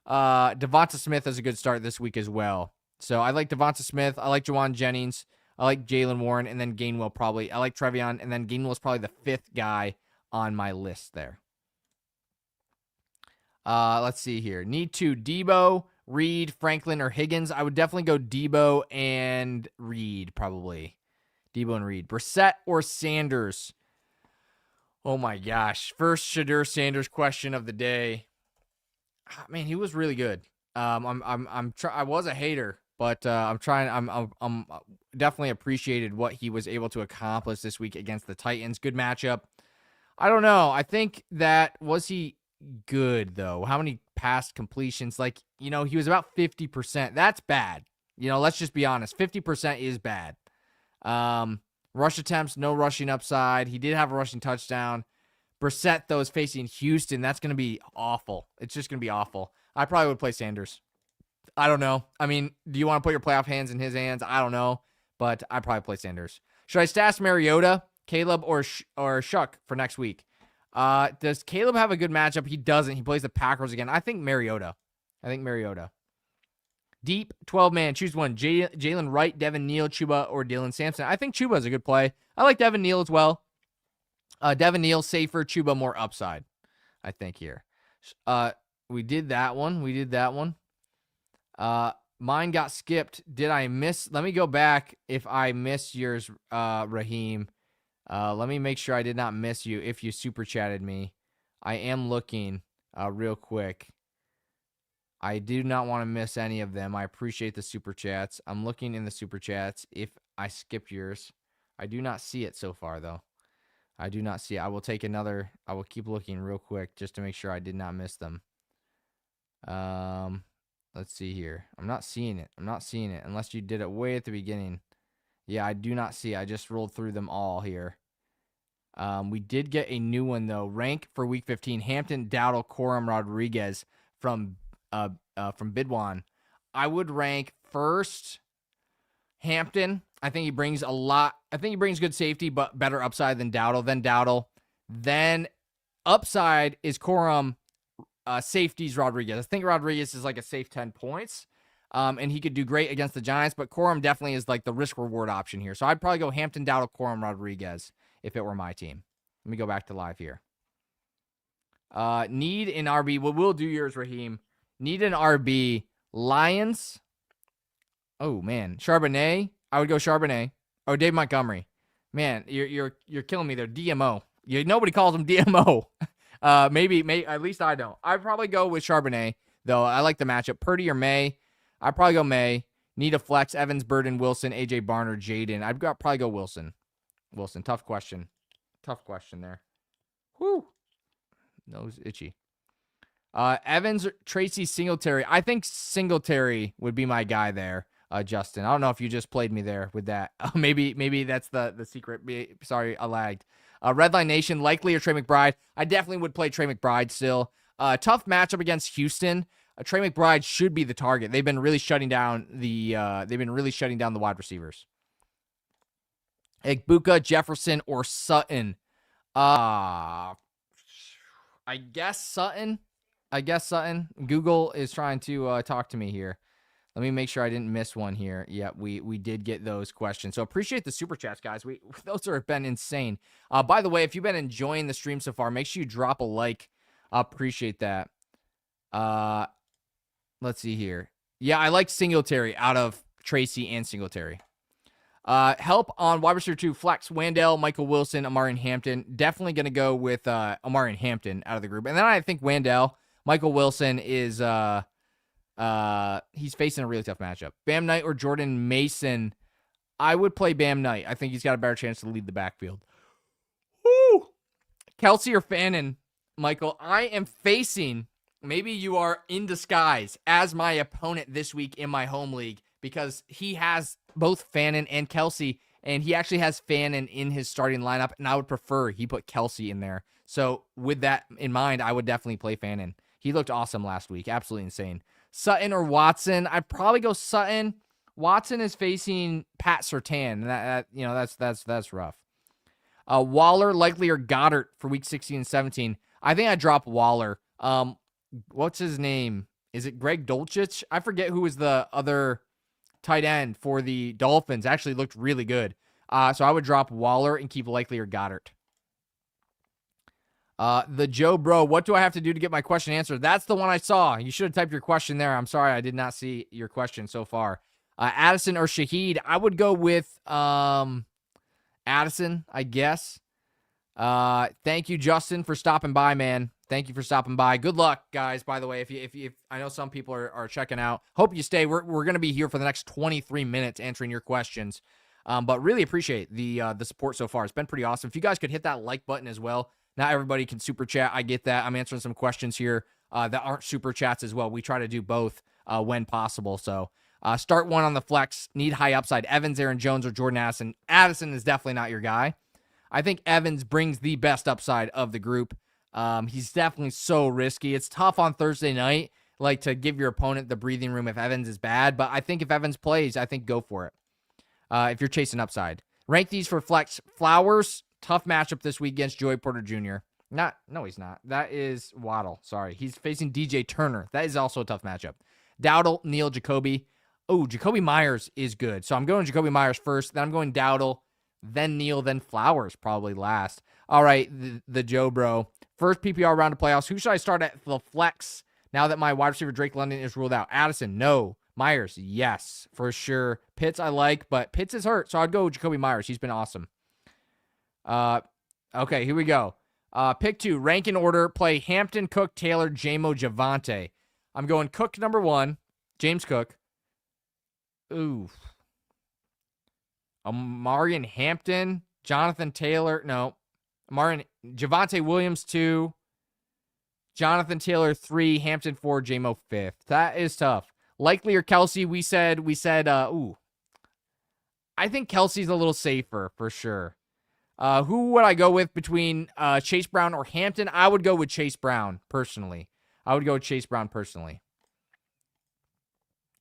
Devonta Smith is a good start this week as well. So I like Devonta Smith. I like Jawan Jennings. I like Jalen Warren, and then Gainwell probably. I like Trevion, and then Gainwell is probably the 5th guy on my list there. Let's see here. Need to Debo, Reed, Franklin, or Higgins. I would definitely go Debo and Reed, probably. Debo and Reed. Brissett or Sanders? Oh my gosh. First Shadur Sanders question of the day. Man, he was really good. I was a hater, but I'm definitely appreciated what he was able to accomplish this week against the Titans. Good matchup. I don't know. I think that was he good though. How many pass completions? Like, he was about 50%. That's bad. Let's just be honest. 50% is bad. Rush attempts, no rushing upside. He did have a rushing touchdown. Brissett, though, is facing Houston. That's going to be awful. It's just going to be awful. I probably would play Sanders. I don't know. I mean, do you want to put your playoff hands in his hands? I don't know, but I'd probably play Sanders. Should I stash Mariota, Caleb, or Shuck for next week? Does Caleb have a good matchup? He doesn't. He plays the Packers again. I think Mariota. Deep 12-man. Choose one. Jalen Wright, Devin Neal, Chuba, or Dylan Sampson. I think Chuba is a good play. I like Devin Neal as well. Devin Neal safer. Chuba more upside, I think here. We did that one. Mine got skipped. Did I miss? Let me go back if I missed yours, Raheem. Let me make sure I did not miss you if you super chatted me. I am looking real quick. I do not want to miss any of them. I appreciate the super chats. I'm looking in the super chats if I skipped yours. I do not see it so far, though. I do not see it. I will keep looking real quick just to make sure I did not miss them. Let's see here. I'm not seeing it unless you did it way at the beginning. Yeah, I do not see it. I just rolled through them all here. We did get a new one, though. Rank for Week 15. Hampton, Dowdle, Corum, Rodriguez from Bidwan. I would rank first Hampton. I think he brings a lot. I think he brings good safety, but better upside than Dowdle. Then upside is Corum. Safeties Rodriguez. I think Rodriguez is like a safe 10 points. And he could do great against the Giants, but Corum definitely is like the risk-reward option here. So I'd probably go Hampton, Dowdle, Corum, Rodriguez if it were my team. Let me go back to live here. Need an RB. Well, we'll do yours, Raheem. Need an RB. Lions. Oh, man. Charbonnet. I would go Charbonnet. Oh, Dave Montgomery. Man, you're killing me there. DMO. Nobody calls him DMO. Maybe at least I don't. I'd probably go with Charbonnet, though. I like the matchup. Purdy or May. I'd probably go May. Need a flex. Evans, Burden, Wilson, AJ Barner, Jaden. Probably go Wilson. Tough question there. Woo. Nose itchy. Evans, Tracy, Singletary. I think Singletary would be my guy there, Justin. I don't know if you just played me there with that. Maybe that's the secret. Sorry, I lagged. Redline Nation, likely or Trey McBride. I definitely would play Trey McBride still. Tough matchup against Houston. Trey McBride should be the target. They've been really shutting down the wide receivers. Igbuka, Jefferson, or Sutton. I guess Sutton. Google is trying to talk to me here. Let me make sure I didn't miss one here. Yeah, we did get those questions. So appreciate the super chats, guys. Those have been insane. By the way, if you've been enjoying the stream so far, make sure you drop a like. I appreciate that. Let's see here. Yeah, I like Singletary out of Tracy and Singletary. Help on wide receiver 2, flex, Wandale, Michael Wilson, Amari Hampton. Definitely going to go with Amari Hampton out of the group. And then I think Wandale, Michael Wilson is he's facing a really tough matchup. Bam Knight or Jordan Mason. I would play Bam Knight. I think he's got a better chance to lead the backfield. Woo! Kelsey or Fannin, Michael. I am facing, maybe you are in disguise, as my opponent this week in my home league, because he has both Fannin and Kelsey, and he actually has Fannin in his starting lineup, and I would prefer he put Kelsey in there. So with that in mind, I would definitely play Fannin. He looked awesome last week. Absolutely insane. Sutton or Watson? I'd probably go Sutton. Watson is facing Pat Surtain. That's rough. Waller, likely, or Goddard for week 16 and 17. I think I'd drop Waller. What's his name? Is it Greg Dulcich? I forget who was the other tight end for the Dolphins. Actually looked really good. So I would drop Waller and keep likely or Goddard. The Joe Bro, what do I have to do to get my question answered? That's the one I saw. You should have typed your question there. I'm sorry I did not see your question so far. Addison or Shaheed? I would go with Addison, I guess. Thank you, Justin, for stopping by, man. Thank you for stopping by. Good luck, guys, by the way. If I know some people are checking out. Hope you stay. We're going to be here for the next 23 minutes answering your questions. But really appreciate the support so far. It's been pretty awesome. If you guys could hit that like button as well. Not everybody can super chat. I get that. I'm answering some questions here that aren't super chats as well. We try to do both when possible. So start one on the flex. Need high upside. Evans, Aaron Jones, or Jordan Addison. Addison is definitely not your guy. I think Evans brings the best upside of the group. He's definitely so risky. It's tough on Thursday night, like to give your opponent the breathing room if Evans is bad. But I think if Evans plays, I think go for it. If you're chasing upside. Rank these for flex. Flowers. Tough matchup this week against Joey Porter Jr. No, he's not. That is Waddle. Sorry. He's facing DJ Turner. That is also a tough matchup. Dowdle, Neal, Jacoby. Oh, Jacoby Myers is good. So I'm going Jacoby Myers first. Then I'm going Dowdle, then Neal, then Flowers probably last. All right, the Joe Bro. First PPR round of playoffs. Who should I start at the flex now that my wide receiver Drake London is ruled out? Addison, no. Myers, yes, for sure. Pitts I like, but Pitts is hurt. So I'd go Jacoby Myers. He's been awesome. Okay, here we go. Pick 2, rank in order, play Hampton, Cook, Taylor, Jamo, Javante. I'm going Cook number 1, James Cook. Ooh. Amari and Hampton, Jonathan Taylor, no. Amari and Javante Williams 2, Jonathan Taylor 3, Hampton 4, Jamo 5th. That is tough. Likely or Kelsey, we said, ooh. I think Kelsey's a little safer for sure. Who would I go with between Chase Brown or Hampton? I would go with Chase Brown, personally.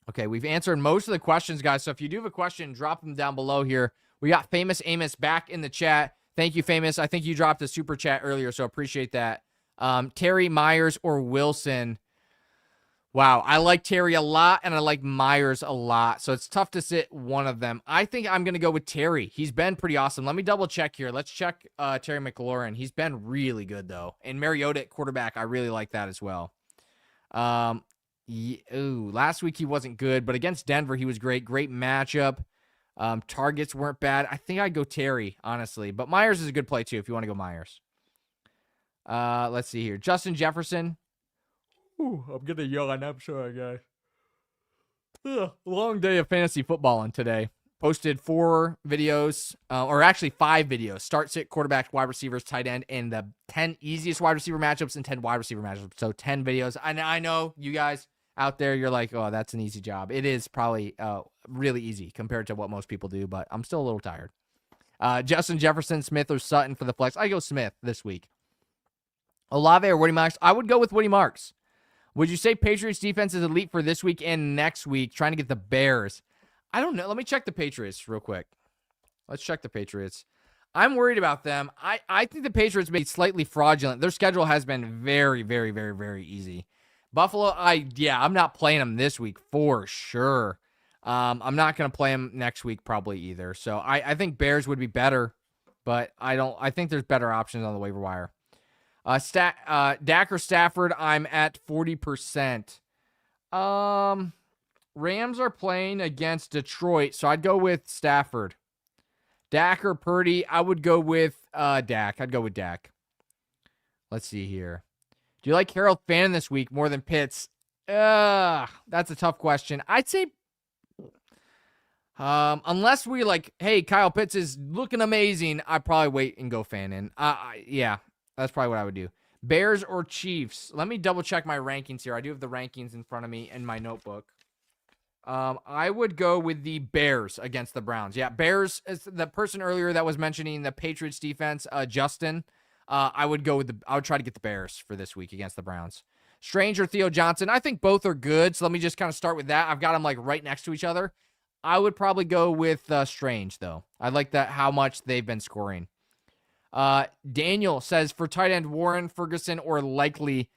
Okay, we've answered most of the questions, guys. So if you do have a question, drop them down below here. We got Famous Amos back in the chat. Thank you, Famous. I think you dropped a super chat earlier, so appreciate that. Terry, Myers, or Wilson? Wow, I like Terry a lot, and I like Myers a lot, so it's tough to sit one of them. I think I'm going to go with Terry. He's been pretty awesome. Let me double-check here. Let's check Terry McLaurin. He's been really good, though. And Mariota at quarterback, I really like that as well. Last week he wasn't good, but against Denver he was great. Great matchup. Targets weren't bad. I think I'd go Terry, honestly. But Myers is a good play, too, if you want to go Myers. Let's see here. Justin Jefferson. Ooh, I'm going to yawn. I'm sorry, guys. Long day of fantasy footballing today. posted 4 videos, or actually 5 videos. Start, sit, quarterback, wide receivers, tight end, and the 10 easiest wide receiver matchups and 10 wide receiver matchups. So 10 videos. I know you guys out there, you're like, oh, that's an easy job. It is probably really easy compared to what most people do, but I'm still a little tired. Justin Jefferson, Smith, or Sutton for the flex. I go Smith this week. Olave or Woody Marks? I would go with Woody Marks. Would you say Patriots defense is elite for this week and next week, trying to get the Bears? I don't know. Let me check the Patriots real quick. Let's check the Patriots. I'm worried about them. I think the Patriots may be slightly fraudulent. Their schedule has been very, very, very, very easy. Buffalo, I'm not playing them this week for sure. I'm not going to play them next week probably either. So I think Bears would be better, but I think there's better options on the waiver wire. Dak or Stafford, I'm at 40%. Rams are playing against Detroit, so I'd go with Stafford. Dak or Purdy, I would go with Dak. I'd go with Dak. Let's see here. Do you like Harold Fannin this week more than Pitts? That's a tough question. I'd say unless we like, hey, Kyle Pitts is looking amazing, I'd probably wait and go Fannin. Yeah, that's probably what I would do. Bears or Chiefs? Let me double check my rankings here. I do have the rankings in front of me in my notebook. I would go with the Bears against the Browns. Yeah, Bears is the person earlier that was mentioning the Patriots defense, Justin. I would try to get the Bears for this week against the Browns. Strange or Theo Johnson? I think both are good, so let me just kind of start with that. I've got them like right next to each other. I would probably go with Strange, though. I like that how much they've been scoring. Daniel says, for tight end, Warren, Ferguson, or Likely.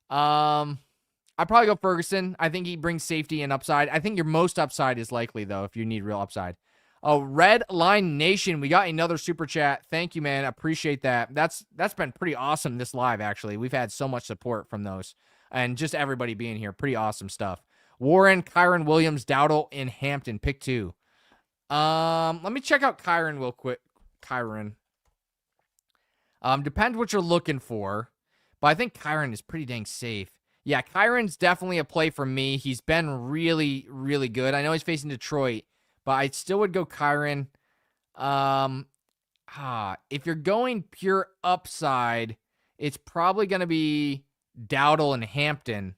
I'd probably go Ferguson. I think he brings safety and upside. I think your most upside is Likely, though, if you need real upside. Oh, Red Line Nation, we got another super chat. Thank you, man. Appreciate that. That's been pretty awesome this live, actually. We've had so much support from those. And just everybody being here. Pretty awesome stuff. Warren, Kyron Williams, Dowdle, and Hampton. Pick 2. Let me check out Kyron real quick. Kyron. Depends what you're looking for. But I think Kyron is pretty dang safe. Yeah, Kyron's definitely a play for me. He's been really, really good. I know he's facing Detroit, but I still would go Kyron. If you're going pure upside, it's probably going to be Dowdle and Hampton.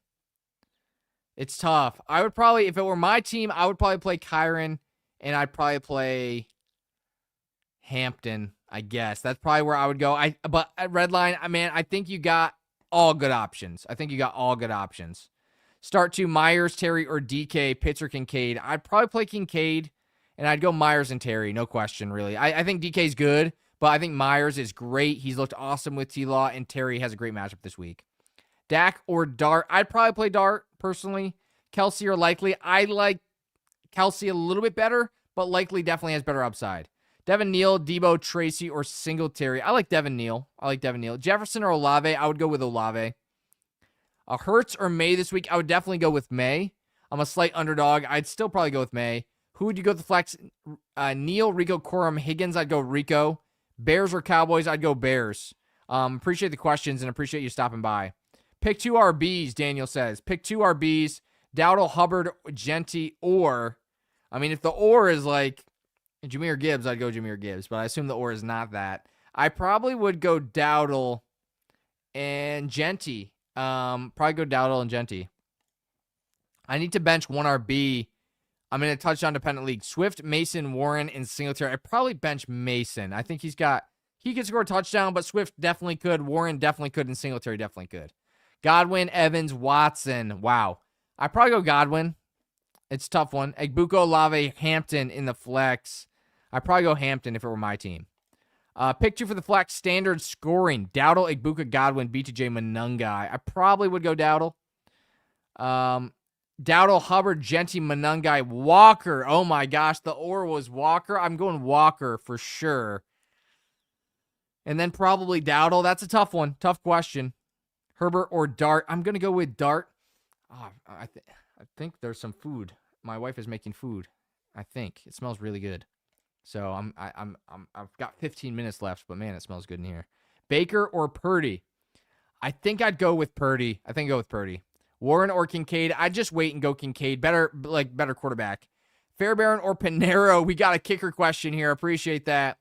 It's tough. I would probably, if it were my team, I would probably play Kyron, and I'd probably play Hampton, I guess. That's probably where I would go. But at Redline, I think you got all good options. Start 2, Myers, Terry, or DK, Pitts or Kincaid. I'd probably play Kincaid, and I'd go Myers and Terry. No question, really. I think DK's good, but I think Myers is great. He's looked awesome with T-Law, and Terry has a great matchup this week. Dak or Dart? I'd probably play Dart, personally. Kelsey or Likely? I like Kelsey a little bit better, but Likely definitely has better upside. Devin Neal, Debo, Tracy, or Singletary. I like Devin Neal. Jefferson or Olave? I would go with Olave. Hurts or May this week? I would definitely go with May. I'm a slight underdog. I'd still probably go with May. Who would you go with the flex? Neal, Rico, Corum, Higgins? I'd go Rico. Bears or Cowboys? I'd go Bears. Appreciate the questions and appreciate you stopping by. Pick 2 RBs, Daniel says. Pick 2 RBs. Dowdle, Hubbard, Genty, or... if the or is like Jahmyr Gibbs, I'd go Jahmyr Gibbs, but I assume the or is not that. I probably would go Dowdle and Genty. Probably go Dowdle and Genty. I need to bench 1 RB. I'm in a touchdown-dependent league. Swift, Mason, Warren, and Singletary. I'd probably bench Mason. I think he could score a touchdown, but Swift definitely could. Warren definitely could, and Singletary definitely could. Godwin, Evans, Watson. Wow. I'd probably go Godwin. It's a tough one. Egbuka, Olave, Hampton in the flex. I'd probably go Hampton if it were my team. Pick 2 for the flex. Standard scoring. Dowdle, Egbuka, Godwin, BTJ, Monungai. I probably would go Dowdle. Dowdle, Hubbard, Genty, Monungai, Walker. Oh my gosh, the or was Walker. I'm going Walker for sure. And then probably Dowdle. That's a tough one. Tough question. Herbert or Dart? I'm going to go with Dart. Oh, I think there's some food. My wife is making food. I think it smells really good. So I've got 15 minutes left, but man, it smells good in here. Baker or Purdy? I think I'd go with Purdy. Warren or Kincaid? I'd just wait and go Kincaid. Better quarterback. Fairbairn or Pinero? We got a kicker question here. Appreciate that.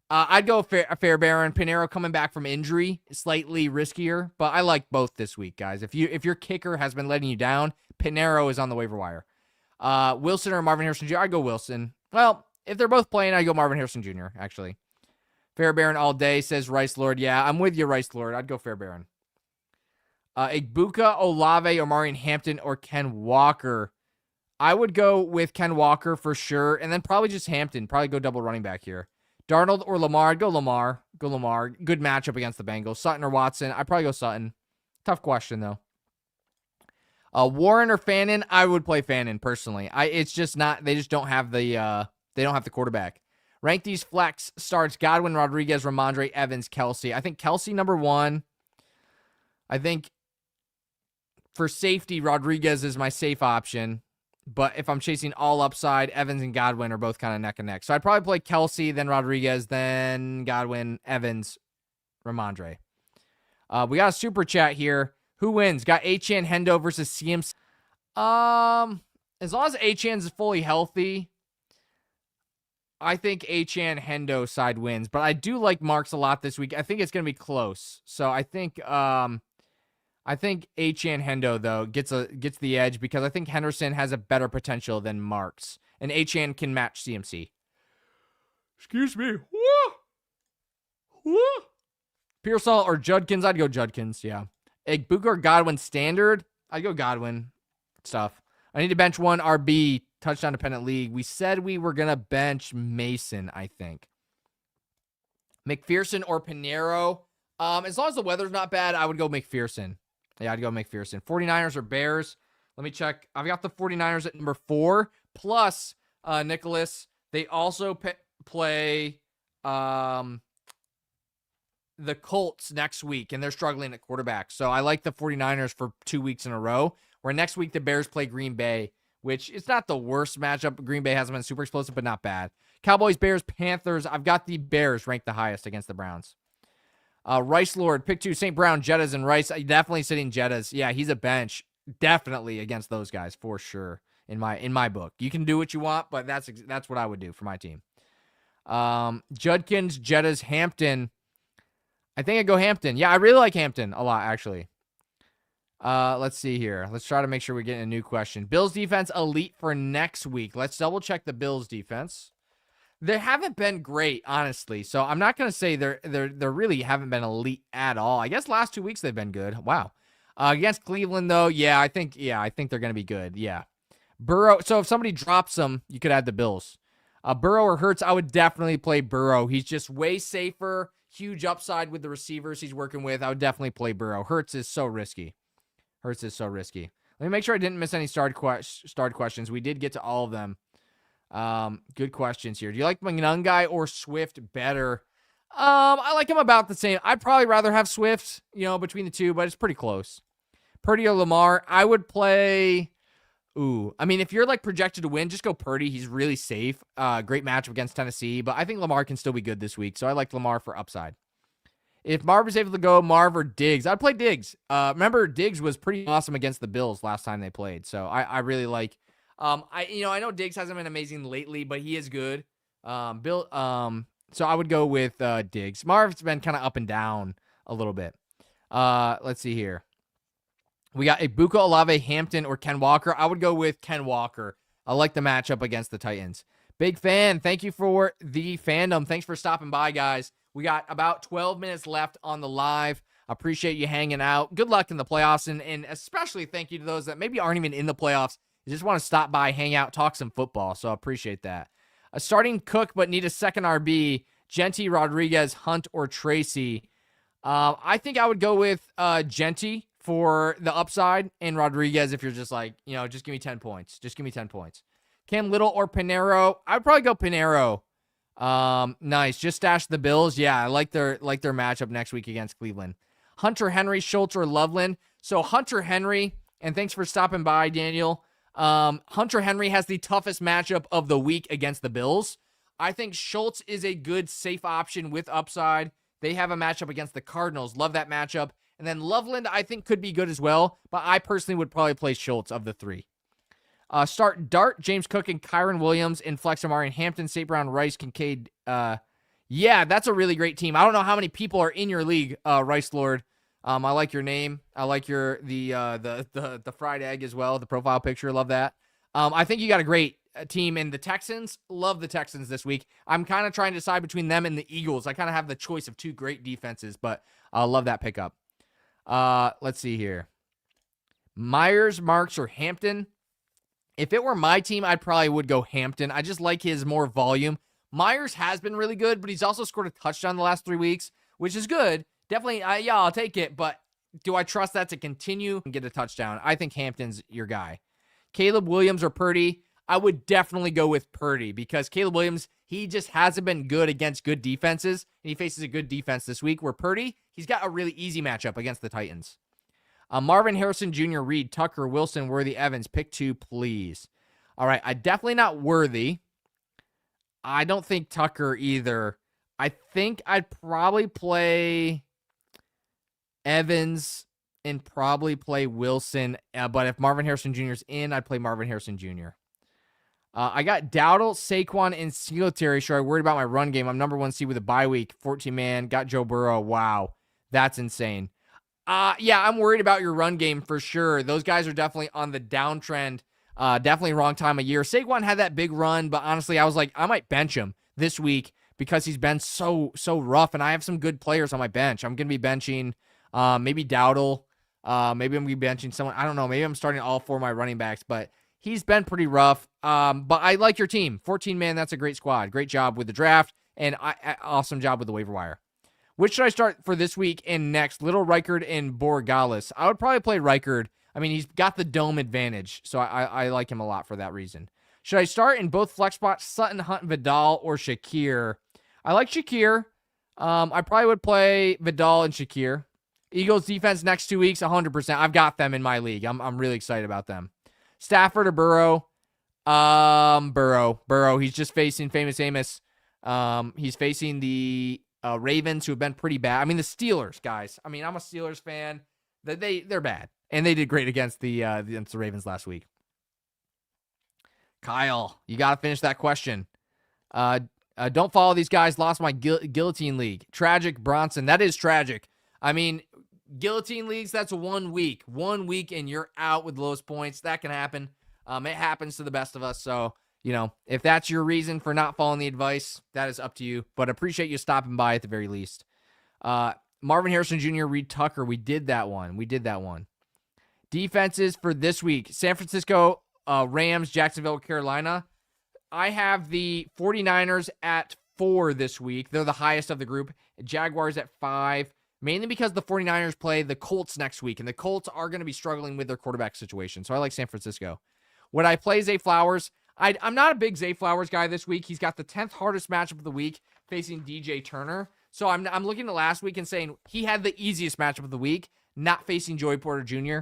I'd go Fairbairn. Pinero coming back from injury, slightly riskier, but I like both this week, guys. If your kicker has been letting you down, Pinero is on the waiver wire. Wilson or Marvin Harrison Jr.? I'd go Wilson. Well, if they're both playing, I'd go Marvin Harrison Jr., actually. Fairbairn all day, says Rice Lord. Yeah, I'm with you, Rice Lord. I'd go Fairbairn. Igbuka, Olave, Omarion Hampton, or Ken Walker. I would go with Ken Walker for sure, and then probably just Hampton. Probably go double running back here. Darnold or Lamar? I'd go Lamar. Go Lamar. Good matchup against the Bengals. Sutton or Watson? I'd probably go Sutton. Tough question, though. Warren or Fannin? I would play Fannin, personally. It's just not, they just don't have the, they don't have the quarterback. Rank these flex starts: Godwin, Rodriguez, Ramondre, Evans, Kelsey. I think Kelsey number 1. I think for safety, Rodriguez is my safe option. But if I'm chasing all upside, Evans and Godwin are both kind of neck and neck. So I'd probably play Kelsey, then Rodriguez, then Godwin, Evans, Ramondre. We got a super chat here. Who wins? Got Achane Hendo versus CMC. As long as Achane's fully healthy, I think Achane Hendo side wins. But I do like Marks a lot this week. I think it's going to be close. So I think Achane Hendo, though, gets the edge because I think Henderson has a better potential than Marks. And Achane can match CMC. Excuse me. Pearsall or Judkins? I'd go Judkins, yeah. Igbuka or Godwin standard? I'd go Godwin. Stuff. I need to bench one RB, touchdown dependent league. We said we were going to bench Mason, I think. McPherson or Pinero? As long as the weather's not bad, I would go McPherson. Yeah, I'd go McPherson. 49ers or Bears? Let me check. I've got the 49ers at number 4. Plus, Nicholas, they also play the Colts next week, and they're struggling at quarterback. So I like the 49ers for 2 weeks in a row, where next week the Bears play Green Bay, which is not the worst matchup. Green Bay hasn't been super explosive, but not bad. Cowboys, Bears, Panthers. I've got the Bears ranked the highest against the Browns. Rice Lord, pick 2, St. Brown, Jettas, and Rice. Definitely sitting Jettas. Yeah, he's a bench. Definitely against those guys, for sure, in my book. You can do what you want, but that's what I would do for my team. Judkins, Jettas, Hampton. I think I'd go Hampton. Yeah, I really like Hampton a lot, actually. Let's see here. Let's try to make sure we're getting a new question. Bills defense elite for next week. Let's double check the Bills defense. They haven't been great, honestly. So I'm not going to say they really haven't been elite at all. I guess last 2 weeks they've been good. Wow. Against Cleveland, though, I think they're going to be good. Yeah. Burrow. So if somebody drops them, you could add the Bills. Burrow or Hurts, I would definitely play Burrow. He's just way safer. Huge upside with the receivers he's working with. I would definitely play Burrow. Hurts is so risky. Let me make sure I didn't miss any start questions. We did get to all of them. Good questions here. Do you like Mungungai or Swift better? I like him about the same. I'd probably rather have Swift, between the two, but it's pretty close. Purdy or Lamar? I would play. If you're projected to win, just go Purdy. He's really safe. Great matchup against Tennessee, but I think Lamar can still be good this week, so I like Lamar for upside. If Marv is able to go, Marv or Diggs? I'd play Diggs. Remember, Diggs was pretty awesome against the Bills last time they played, so I really like. I know Diggs hasn't been amazing lately, but he is good. So I would go with Diggs. Marv's been kind of up and down a little bit. Let's see here. We got Igbuka, Olave, Hampton, or Ken Walker. I would go with Ken Walker. I like the matchup against the Titans. Big fan. Thank you for the fandom. Thanks for stopping by, guys. We got about 12 minutes left on the live. Appreciate you hanging out. Good luck in the playoffs, and especially thank you to those that maybe aren't even in the playoffs. You just want to stop by, hang out, talk some football, so I appreciate that. Starting Cook but need a second RB, Genty, Rodriguez, Hunt, or Tracy. I think I would go with Genty for the upside, and Rodriguez if you're just just give me 10 points. Just give me 10 points. Cam Little or Pinero? I'd probably go Pinero. Nice. Just stash the Bills. Yeah, I like their matchup next week against Cleveland. Hunter Henry, Schultz, or Loveland. So Hunter Henry, and thanks for stopping by, Daniel. Hunter Henry has the toughest matchup of the week against the Bills. I think Schultz is a good, safe option with upside. They have a matchup against the Cardinals. Love that matchup. And then Loveland, I think, could be good as well, but I personally would probably play Schultz of the 3. Start Dart, James Cook, and Kyron Williams in flex Amari and Hampton, St. Brown, Rice, Kincaid. Yeah, that's a really great team. I don't know how many people are in your league, Rice Lord. I like your name. I like your the fried egg as well. The profile picture, love that. I think you got a great team. And the Texans, love the Texans this week. I'm kind of trying to decide between them and the Eagles. I kind of have the choice of two great defenses, but I love that pickup. Let's see here. Myers, Marks, or Hampton. If it were my team, I probably would go Hampton. I just like his more volume. Myers has been really good, but he's also scored a touchdown the last 3 weeks, which is good. Definitely, yeah, I'll take it, but do I trust that to continue and get a touchdown? I think Hampton's your guy. Caleb Williams or Purdy? I would definitely go with Purdy because Caleb Williams, he just hasn't been good against good defenses, and he faces a good defense this week, where Purdy, he's got a really easy matchup against the Titans. Marvin Harrison Jr., Reed, Tucker, Wilson, Worthy, Evans. Pick two, please. All right, I definitely not Worthy. I don't think Tucker either. I think I'd probably play Evans and probably play Wilson. But if Marvin Harrison Jr. is in, I'd play Marvin Harrison Jr. I got Dowdle, Saquon, and Singletary. Sure, I worried about my run game. I'm number 1 seed with a bye week. 14-man. Got Joe Burrow. Wow. That's insane. Yeah, I'm worried about your run game for sure. Those guys are definitely on the downtrend. Definitely wrong time of year. Saquon had that big run, but honestly, I was like, I might bench him this week because he's been so rough, and I have some good players on my bench. I'm going to be benching maybe Dowdle. Maybe I'm going to be benching someone. I don't know. Maybe I'm starting all 4 of my running backs, but he's been pretty rough. But I like your team. 14-man, that's a great squad. Great job with the draft, and awesome job with the waiver wire. Which should I start for this week and next? Little Reichard and Borgalis. I would probably play Reichard. I mean, he's got the dome advantage, so I like him a lot for that reason. Should I start in both flex spots, Sutton, Hunt, Vidal, or Shakir? I like Shakir. I probably would play Vidal and Shakir. Eagles defense next 2 weeks, 100%. I've got them in my league. I'm really excited about them. Stafford or Burrow? Burrow. He's just facing Famous Amos. He's facing the Ravens, who have been pretty bad. I mean, the Steelers, guys. I mean, I'm a Steelers fan. They're bad, and they did great against the Ravens last week. Kyle, you got to finish that question. Don't follow these guys. Lost my guillotine league. Tragic Bronson. That is tragic. I mean, guillotine leagues, that's 1 week. 1 week, and you're out with lowest points. That can happen. It happens to the best of us, so if that's your reason for not following the advice, that is up to you. But appreciate you stopping by at the very least. Marvin Harrison Jr., Reed Tucker. We did that one. Defenses for this week. San Francisco, Rams, Jacksonville, Carolina. I have the 49ers at 4 this week. They're the highest of the group. Jaguars at 5. Mainly because the 49ers play the Colts next week. And the Colts are going to be struggling with their quarterback situation. So I like San Francisco. Would I play Zay Flowers? I'm not a big Zay Flowers guy this week. He's got the 10th hardest matchup of the week facing DJ Turner. So I'm looking at last week and saying he had the easiest matchup of the week, not facing Joey Porter Jr.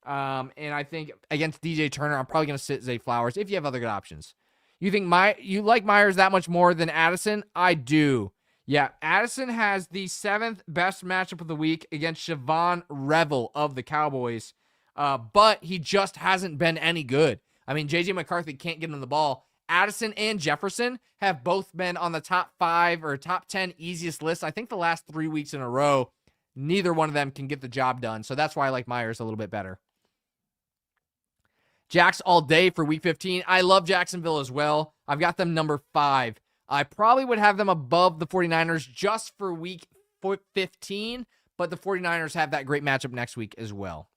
And I think against DJ Turner, I'm probably going to sit Zay Flowers if you have other good options. You think you like Myers that much more than Addison? I do. Yeah, Addison has the 7th best matchup of the week against Siobhan Revel of the Cowboys, but he just hasn't been any good. I mean, J.J. McCarthy can't get him the ball. Addison and Jefferson have both been on the top 5 or top 10 easiest lists. I think the last 3 weeks in a row, neither one of them can get the job done. So that's why I like Myers a little bit better. Jacks all day for week 15. I love Jacksonville as well. I've got them number 5. I probably would have them above the 49ers just for week 15, but the 49ers have that great matchup next week as well.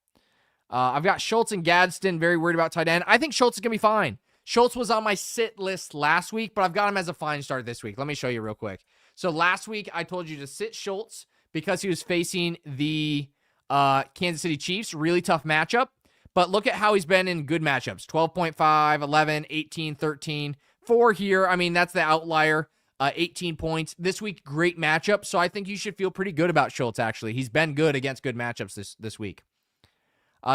I've got Schultz and Gadsden, very worried about tight end. I think Schultz is going to be fine. Schultz was on my sit list last week, but I've got him as a fine start this week. Let me show you real quick. So last week, I told you to sit Schultz because he was facing the Kansas City Chiefs. Really tough matchup. But look at how he's been in good matchups. 12.5, 11, 18, 13. 4 here. I mean, that's the outlier. 18 points. This week, great matchup. So I think you should feel pretty good about Schultz, actually. He's been good against good matchups this week.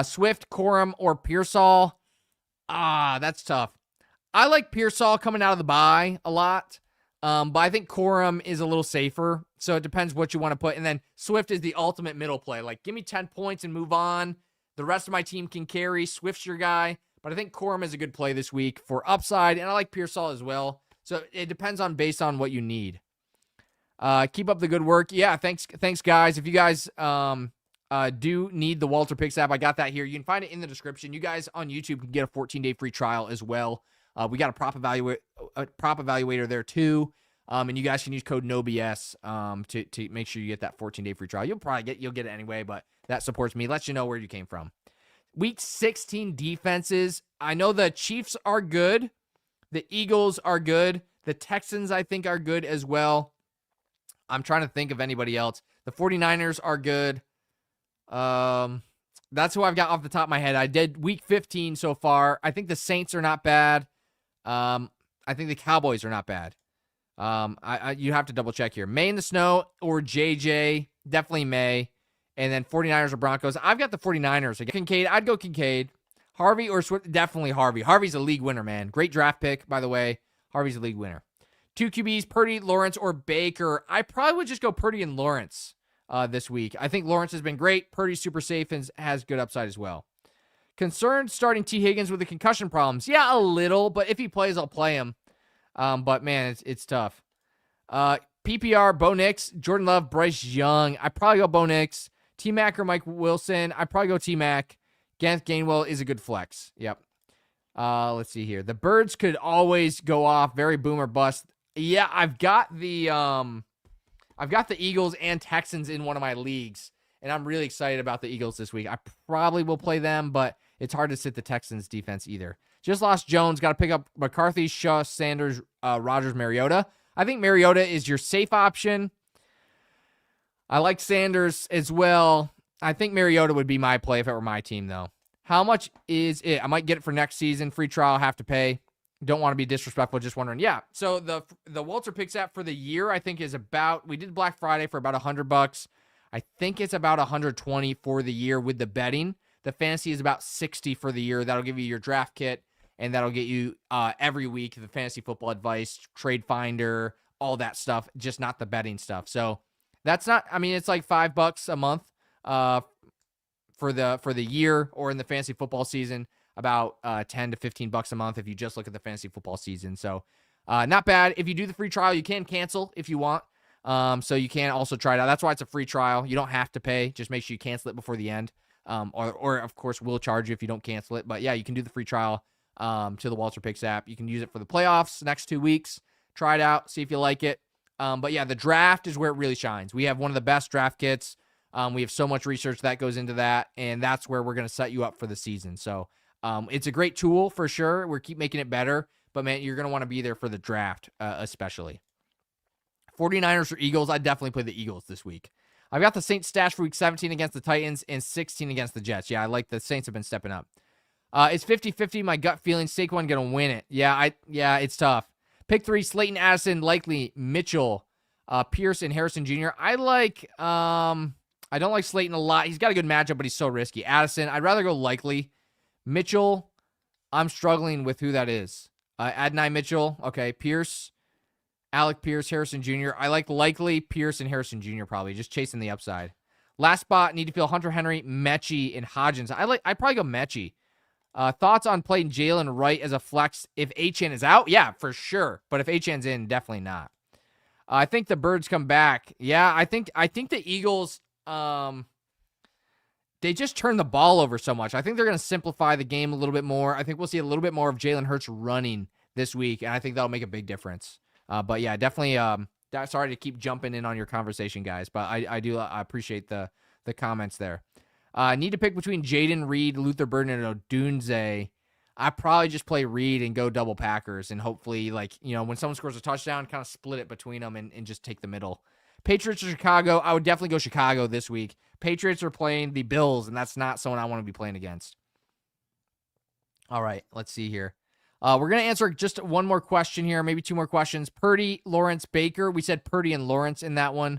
Swift, Corum, or Pearsall. That's tough. I like Pearsall coming out of the bye a lot. But I think Corum is a little safer. So it depends what you want to put. And then Swift is the ultimate middle play. Like, give me 10 points and move on. The rest of my team can carry. Swift's your guy. But But I think Corum is a good play this week for upside, and I like Pearsall as well. So it depends on based on what you need. Keep up the good work. Yeah, thanks guys. If you guys do need the Walter Picks app, I got that here. You can find it in the description. You guys on YouTube can get a 14-day free trial as well. We got a prop evaluator there too. And you guys can use code NOBS to make sure you get that 14-day free trial. You'll get it anyway, but that supports me. Lets you know where you came from. Week 16 defenses. I know the Chiefs are good. The Eagles are good. The Texans, I think, are good as well. I'm trying to think of anybody else. The 49ers are good. That's who I've got off the top of my head. I did week 15 so far. I think the Saints are not bad. I think the Cowboys are not bad. You have to double check here. May in the snow or JJ. Definitely May. And then 49ers or Broncos. I've got the 49ers. Kincaid. I'd go Kincaid. Harvey or Swift. Definitely Harvey. Harvey's a league winner, man. Great draft pick, by the way. Harvey's a league winner. 2 QBs, Purdy, Lawrence, or Baker. I probably would just go Purdy and Lawrence this week. I think Lawrence has been great. Purdy's super safe and has good upside as well. Concerned starting T. Higgins with the concussion problems. Yeah, a little, but if he plays, I'll play him. But, man, it's tough. PPR, Bo Nix, Jordan Love, Bryce Young. I probably go Bo Nix. T-Mac or Mike Wilson. I probably go T-Mac. Kenneth Gainwell is a good flex. Yep. Let's see here. The Birds could always go off. Very boom or bust. Yeah, I've got the Eagles and Texans in one of my leagues, and I'm really excited about the Eagles this week. I probably will play them, but it's hard to sit the Texans defense either. Just lost Jones. Got to pick up McCarthy, Shaw, Sanders, Rodgers, Mariota. I think Mariota is your safe option. I like Sanders as well. I think Mariota would be my play if it were my team, though. How much is it? I might get it for next season. Free trial, have to pay. Don't want to be disrespectful, just wondering. Yeah, so the Walter Picks app for the year, I think, is about, we did Black Friday for about $100. I think it's about $120 for the year with the betting. The fantasy is about $60 for the year. That'll give you your draft kit, and that'll get you every week the fantasy football advice, trade finder, all that stuff, just not the betting stuff. So that's not, I mean, it's like $5 a month for the year, or in the fantasy football season, about $10 to $15 a month if you just look at the fantasy football season. So not bad. If you do the free trial, you can cancel if you want. So you can also try it out. That's why it's a free trial. You don't have to pay. Just make sure you cancel it before the end. Or of course, we'll charge you if you don't cancel it. But yeah, you can do the free trial to the Walter Picks app. You can use it for the playoffs next 2 weeks. Try it out. See if you like it. But yeah, the draft is where it really shines. We have one of the best draft kits. We have so much research that goes into that, and that's where we're going to set you up for the season. So it's a great tool for sure. We'll keep making it better, but man, you're going to want to be there for the draft, especially. 49ers or Eagles, I definitely play the Eagles this week. I've got the Saints stash for week 17 against the Titans and 16 against the Jets. Yeah, I like the Saints have been stepping up. It's 50-50. My gut feeling, Saquon going to win it. Yeah, it's tough. Pick 3, Slayton, Addison, likely Mitchell, Pierce, and Harrison Jr. I don't like Slayton a lot. He's got a good matchup, but he's so risky. Addison, I'd rather go likely. Mitchell, I'm struggling with who that is. Adonai Mitchell, okay. Pierce, Alec Pierce, Harrison Jr. I like likely Pierce and Harrison Jr. probably, just chasing the upside. Last spot, need to feel Hunter Henry, Mechie, and Hodgins. I'd probably go Mechie. Thoughts on playing Jalen Wright as a flex if Achane is out? Yeah, for sure. But if Achane's in, definitely not. I think the Birds come back. Yeah, I think the Eagles, they just turn the ball over so much. I think they're going to simplify the game a little bit more. I think we'll see a little bit more of Jalen Hurts running this week, and I think that'll make a big difference. But yeah, definitely. Sorry to keep jumping in on your conversation, guys, but I appreciate the comments there. Need to pick between Jaden Reed, Luther Burden, and Odunze. I probably just play Reed and go double Packers, and hopefully, when someone scores a touchdown, kind of split it between them and just take the middle. Patriots or Chicago, I would definitely go Chicago this week. Patriots are playing the Bills, and that's not someone I want to be playing against. All right, let's see here. We're going to answer just one more question here, maybe 2 more questions. Purdy, Lawrence, Baker. We said Purdy and Lawrence in that one.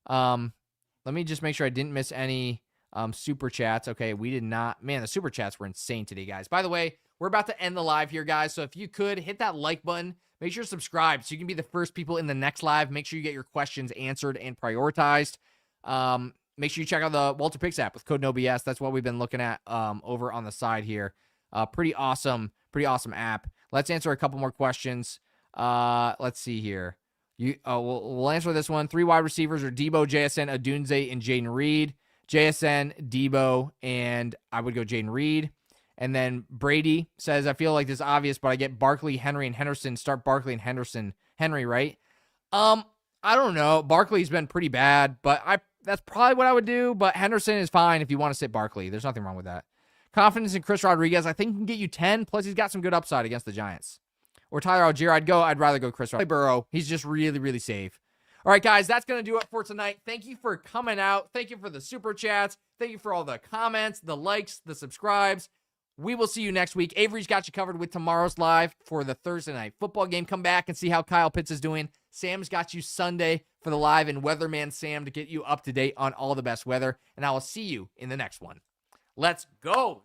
Let me just make sure I didn't miss any super chats. Okay, we did not. Man, the super chats were insane today, guys. By the way, we're about to end the live here, guys. So if you could, hit that like button. Make sure to subscribe so you can be the first people in the next live. Make sure you get your questions answered and prioritized. Make sure you check out the Walter Picks app with code NOBS. That's what we've been looking at over on the side here. Pretty awesome app. Let's answer a couple more questions. Let's see here. We'll answer this one. 3 wide receivers are Debo, JSN, Odunze, and Jaden Reed. JSN, Debo, and I would go Jaden Reed. And then Brady says, I feel like this is obvious, but I get Barkley, Henry, and Henderson. Start Barkley and Henry, right? I don't know. Barkley's been pretty bad, but that's probably what I would do. But Henderson is fine if you want to sit Barkley. There's nothing wrong with that. Confidence in Chris Rodriguez, I think he can get you 10. Plus, he's got some good upside against the Giants. Or Tyler Algier, I'd rather go Chris Burrow. He's just really, really safe. All right, guys, that's going to do it for tonight. Thank you for coming out. Thank you for the super chats. Thank you for all the comments, the likes, the subscribes. We will see you next week. Avery's got you covered with tomorrow's live for the Thursday night football game. Come back and see how Kyle Pitts is doing. Sam's got you Sunday for the live, and Weatherman Sam to get you up to date on all the best weather. And I will see you in the next one. Let's go.